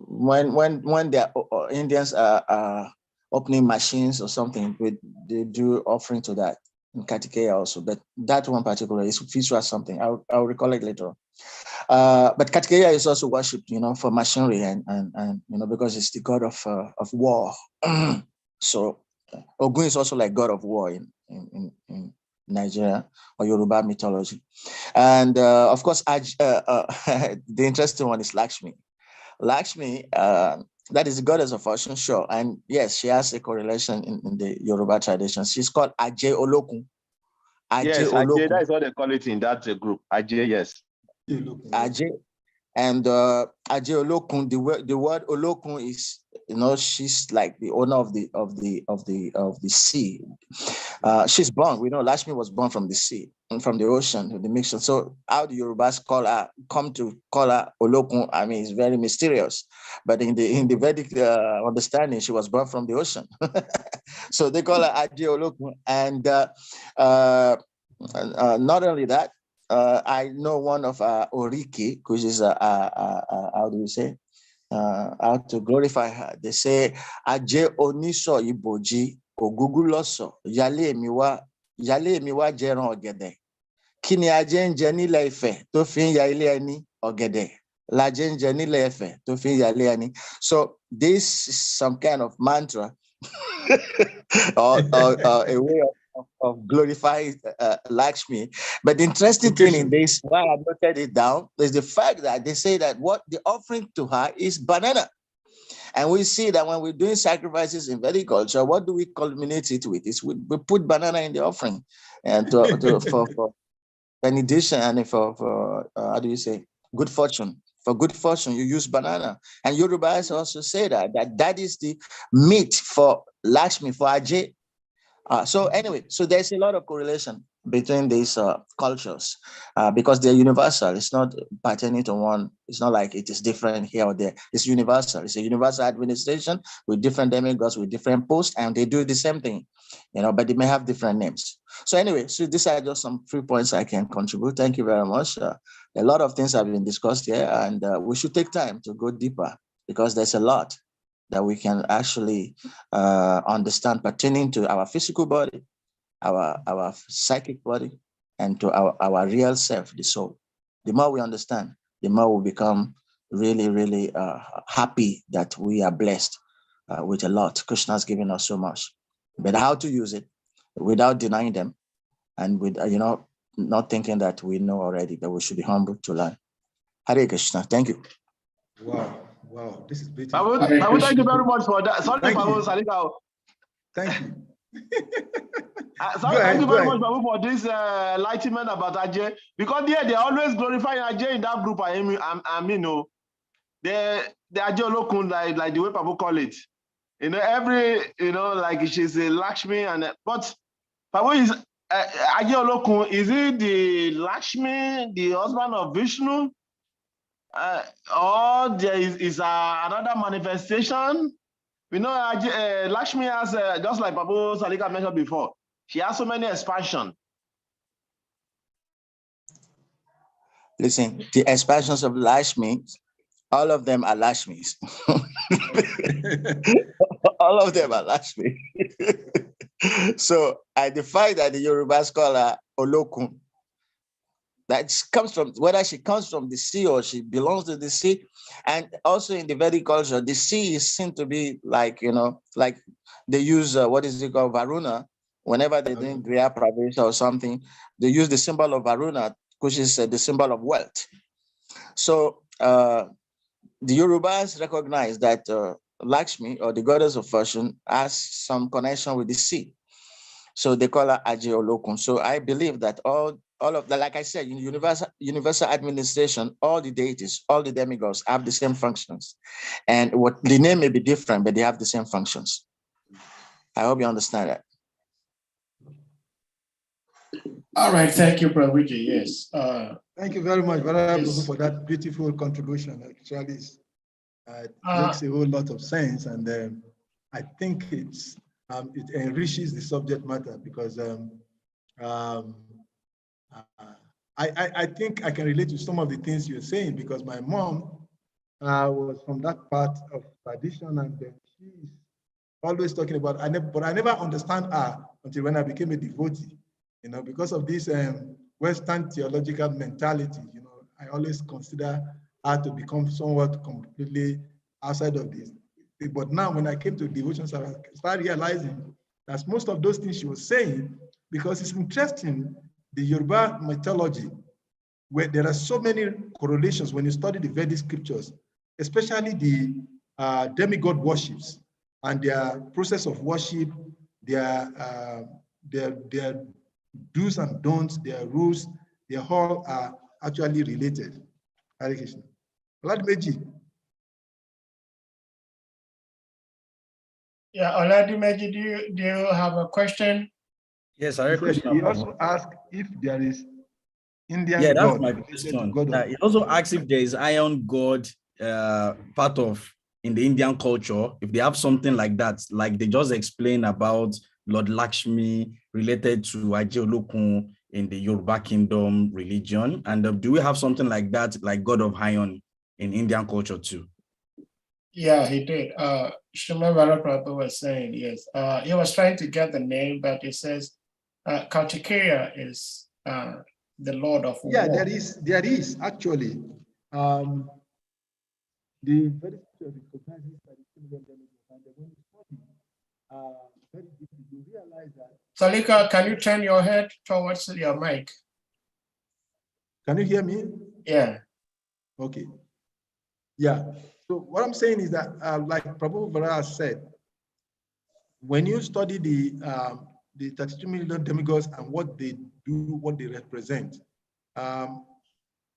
When the Indians are opening machines or something, they do offering to that in Kartikeya also. But that one particular is Vishwa something. I'll recall it later on. But Kartikeya is also worshipped, for machinery and because it's the god of war. So Ogun is also like god of war in Nigeria or Yoruba mythology. And of course, the interesting one is Lakshmi. Lakshmi, that is the goddess of fortune, sure. And yes, she has a correlation in the Yoruba tradition. She's called Ajay Olokun. Yes, Ajay, that is what they call it in that group. Ajay, yes. Ajay And Aje Olokun, the word Olokun is, she's like the owner of the sea. She's born. We know Lakshmi was born from the sea and from the ocean, the mixture. So how the Yorubas come to call her Olokun? I mean, it's very mysterious. But in the Vedic understanding, she was born from the ocean. So they call her Aje Olokun. And not only that, I know one of Oriki, which is how do you say? How to glorify her. They say Aje Oniso Iboji Oguguloso Yale Miwa Jeron Ogede. Kini Aje Nje Nile Ife to fin ya ile eni Ogede. Laje Nje Nile Ife to fin ya ile eni. So this is some kind of mantra or a way of glorifying Lakshmi. But the interesting thing in this, why I noted it down, is the fact that they say that what the offering to her is banana. And we see that when we're doing sacrifices in Vedic culture, what do we culminate it with? Is we put banana in the offering, and for benediction and for how do you say, good fortune. For good fortune, you use banana. And Yorubas also say that is the meat for Lakshmi, for Ajay. So anyway, so there's a lot of correlation between these cultures because they're universal. It's not pertaining to one. It's not like it is different here or there. It's universal. It's a universal administration with different demigods, with different posts, and they do the same thing, but they may have different names. So anyway, so these are just some 3 points I can contribute. Thank you very much. A lot of things have been discussed here, and we should take time to go deeper because there's a lot that we can actually understand pertaining to our physical body, our psychic body, and to our real self, the soul. The more we understand, the more we become really, really happy that we are blessed with a lot. Krishna has given us so much. But how to use it without denying them and with, not thinking that we know already, but we should be humble to learn. Hare Krishna. Thank you. Wow, this is beautiful. Prabhu, thank you very much for that. Sorry, Thank Prabhu, you. Salika. Thank you. Thank you very much, Prabhu, for this enlightenment about Ajay. Because they always glorify Ajay in that group. I mean, the Ajay Olokun, like the way Prabhu call it. Like she's a Lakshmi, but Prabhu is Ajay Olokun. Is it the Lakshmi, the husband of Vishnu? Or there is another manifestation? We know Lakshmi has, just like Prabhu Salika mentioned before, she has so many expansions. Listen, the expansions of Lakshmi, all of them are Lakshmis. All of them are Lakshmi. So I defy that the Yoruba scholar Olokun, that comes from, whether she comes from the sea or she belongs to the sea. And also in the Vedic culture, the sea is seen to be like, like they use, what is it called, Varuna. Whenever they're doing Griya Pravesha or something, they use the symbol of Varuna, which is the symbol of wealth. So the Yorubas recognize that Lakshmi, or the goddess of fortune, has some connection with the sea. So they call her Aje Olokun. So I believe that all of that, like I said, in universal administration, all the deities, all the demigods have the same functions. And what the name may be different, but they have the same functions. I hope you understand that. All right, thank you, Prabhuji. Yes. Thank you very much, Brother Yes. Prabhu, for that beautiful contribution. Actually, it makes a whole lot of sense, and I think it enriches the subject matter because I think I can relate to some of the things you're saying because my mom was from that part of tradition, and she's always talking about. But I never understand her until when I became a devotee. Because of this Western theological mentality. I always consider her to become somewhat completely outside of this. But now, when I came to devotions, I started realizing that most of those things she was saying, because it's interesting, the Yoruba mythology, where there are so many correlations when you study the Vedic scriptures, especially the demigod worships and their process of worship, their do's and don'ts, their rules, they all are actually related. Hare Krishna. Oladimeji. Yeah, Oladimeji, do you have a question? Yes, Hare Krishna. He also asked if there is Indian Yeah, that's God my related to question. God of He also asked if there is iron god part of in the Indian culture, if they have something like that, like they just explained about Lord Lakshmi related to Ajay Olokun in the Yoruba Kingdom religion. And do we have something like that, like God of Iron in Indian culture too? Yeah, he did. Srimad Prabhu was saying, yes. He was trying to get the name, but it says Kartikeya is the Lord of Yeah, War. there is actually. The very scripture recognizes that the kingdom and when you study very deeply, you realize that. Salika, can you turn your head towards your mic? Can you hear me? Yeah. Okay. Yeah. So what I'm saying is that, like Prabhu Vara said, when you study the 32 million demigods and what they do, what they represent,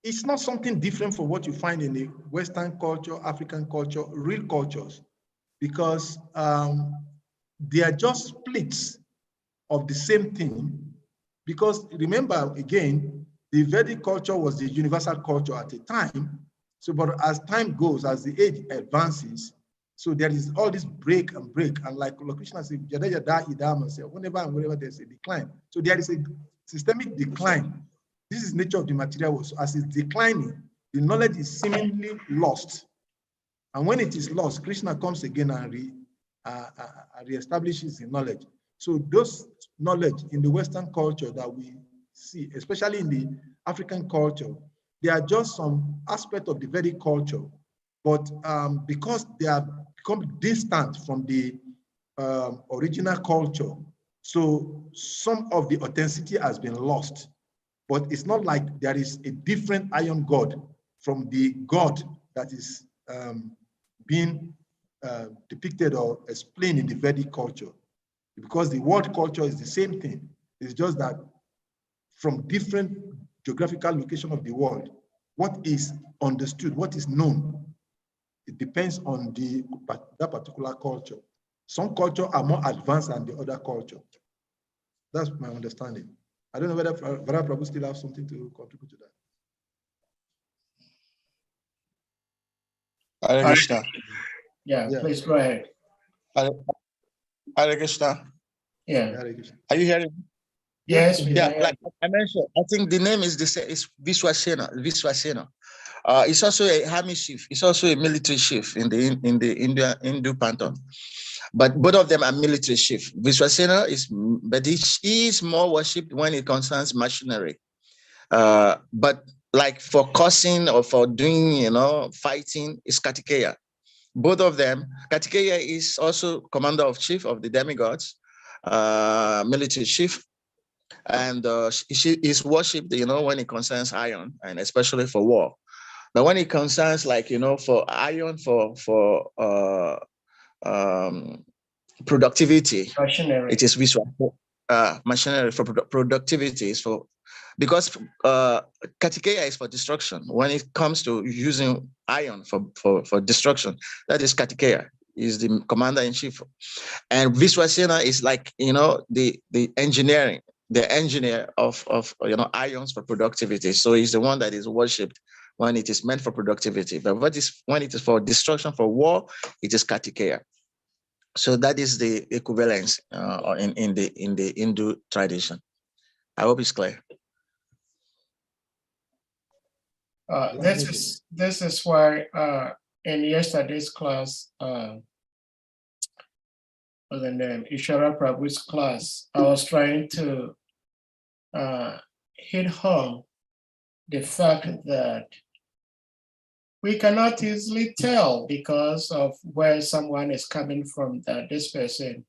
it's not something different from what you find in the Western culture, African culture, real cultures, because they are just splits of the same thing. Because remember, again, the Vedic culture was the universal culture at the time. So, but as time goes, as the age advances, so there is all this break, and like Krishna said, whenever and whenever there's a decline. So there is a systemic decline. This is nature of the material world. So as it's declining, the knowledge is seemingly lost. And when it is lost, Krishna comes again and reestablishes the knowledge. So those knowledge in the Western culture that we see, especially in the African culture, they are just some aspect of the Vedic culture. But because they have become distant from the original culture, so some of the authenticity has been lost. But it's not like there is a different iron God from the God that is being depicted or explained in the Vedic culture. Because the world culture is the same thing. It's just that from different geographical location of the world, what is understood, what is known, it depends on that particular culture. Some culture are more advanced than the other culture. That's my understanding. I don't know whether Prabhu still have something to contribute to that. Hare Krishna. Yeah, please go ahead. Hare Krishna. Yeah. Are you hearing? Yes. Yeah, like I mentioned, I think the name is the same. It's Viswasena. It's also a army chief. It's also a military chief in the Hindu pantheon. But both of them are military chief. Viswasena but he is more worshipped when it concerns machinery. But like for cursing or for doing, fighting, is Kartikeya. Both of them. Kartikeya is also commander of chief of the demigods, military chief. And she is worshipped, when it concerns iron, and especially for war. But when it concerns, like, for iron, for productivity, machinery. It is visual. Machinery for productivity is for, because Kartikeya is for destruction. When it comes to using iron for destruction, that is Kartikeya, is the commander in chief. And Viswasena is like, the engineering, the engineer of ions for productivity. So he's the one that is worshipped when it is meant for productivity. But when it is for destruction, for war, it is Kartikeya. So that is the equivalence in the Hindu tradition. I hope it's clear. This is why in yesterday's class, the name Ishara Prabhu's class, I was trying to hit home the fact that we cannot easily tell because of where someone is coming from, that this person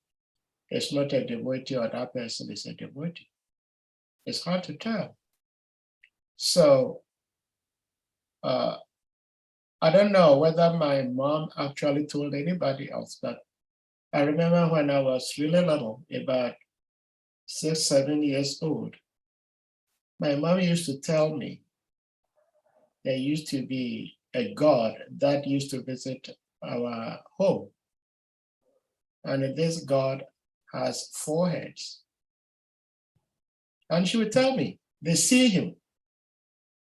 is not a devotee or that person is a devotee. It's hard to tell. So I don't know whether my mom actually told anybody else, but I remember when I was really little, about 6, 7 years old, my mom used to tell me there used to be a god that used to visit our home. And this god has 4 heads. And she would tell me, they see him.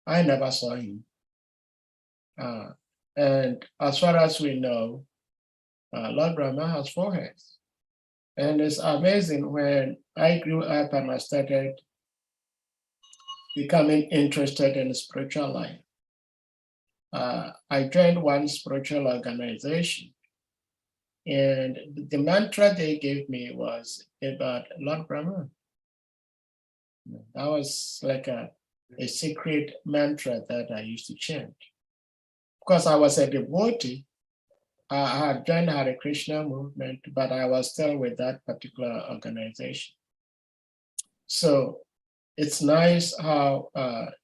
I never saw him. And as far as we know, Lord Brahma has 4 heads. And it's amazing, when I grew up and I started becoming interested in spiritual life, I joined one spiritual organization. And the mantra they gave me was about Lord Brahma. That was like a secret mantra that I used to chant. Because I was a devotee, I had joined Hare Krishna movement, but I was still with that particular organization. So it's nice how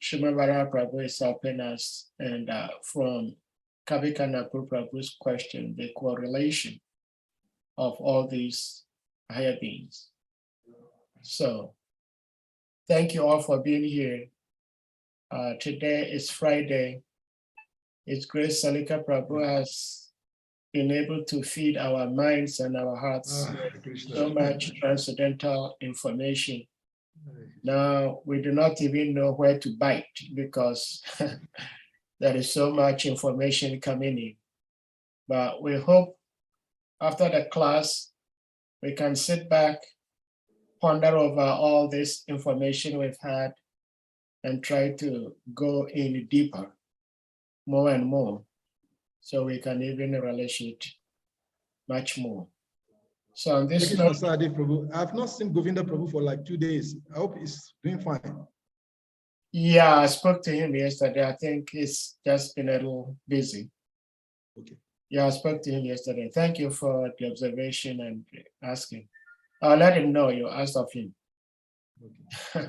Srimad Prabhu is helping us, and from Kavikanapur Prabhu's question, the correlation of all these higher beings. So thank you all for being here. Today is Friday. It's great Salika Prabhu has been able to feed our minds and our hearts with so much transcendental information. Now we do not even know where to bite, because there is so much information coming in. But we hope after the class, we can sit back, ponder over all this information we've had, and try to go in deeper, more and more, so we can even relish it much more. So on this note, I have not seen Govinda Prabhu for like 2 days. I hope he's doing fine. yeah, I spoke to him yesterday. I think he's just been a little busy. Okay. Yeah, I spoke to him yesterday. Thank you for the observation and asking. I'll let him know you asked of him. Okay.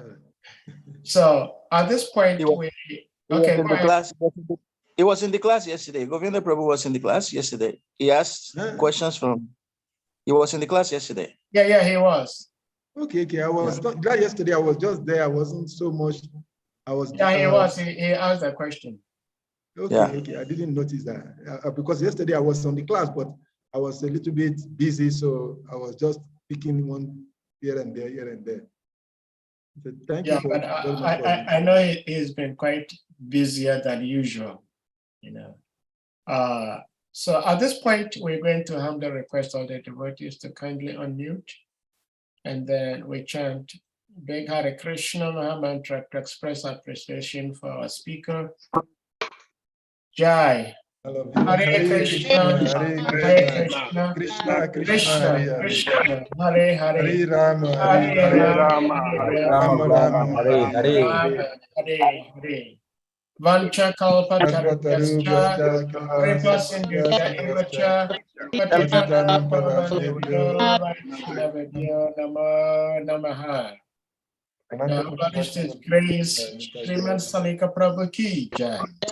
So at this point, He was in the class. He was in the class yesterday. Govinda Prabhu was in the class yesterday. He asked questions from. He was in the class yesterday. Yeah, he was. Okay. I was glad yesterday. I was just there. I wasn't so much. I was. Yeah, he was. He asked a question. Okay. I didn't notice that because yesterday I was on the class, but I was a little bit busy, so I was just picking one here and there. So thank you for but very much. I know he's been quite busier than usual, you know. So at this point, we're going to humbly request all the devotees to kindly unmute, and then we chant Big Hare Krishna Maha Mantra to express appreciation for our speaker. Jai. Hare Krishna, Hare Krishna, Krishna Krishna, Hare Hare, Hare Rama, Hare Rama, Hare Hare. Vancha kalpatarupyascha, kripa sindhya evacha, patitanam pavanebhyo vaishnavebhyo namo namaha. Now, His Grace, Srimad Salika Prabhu ki jai.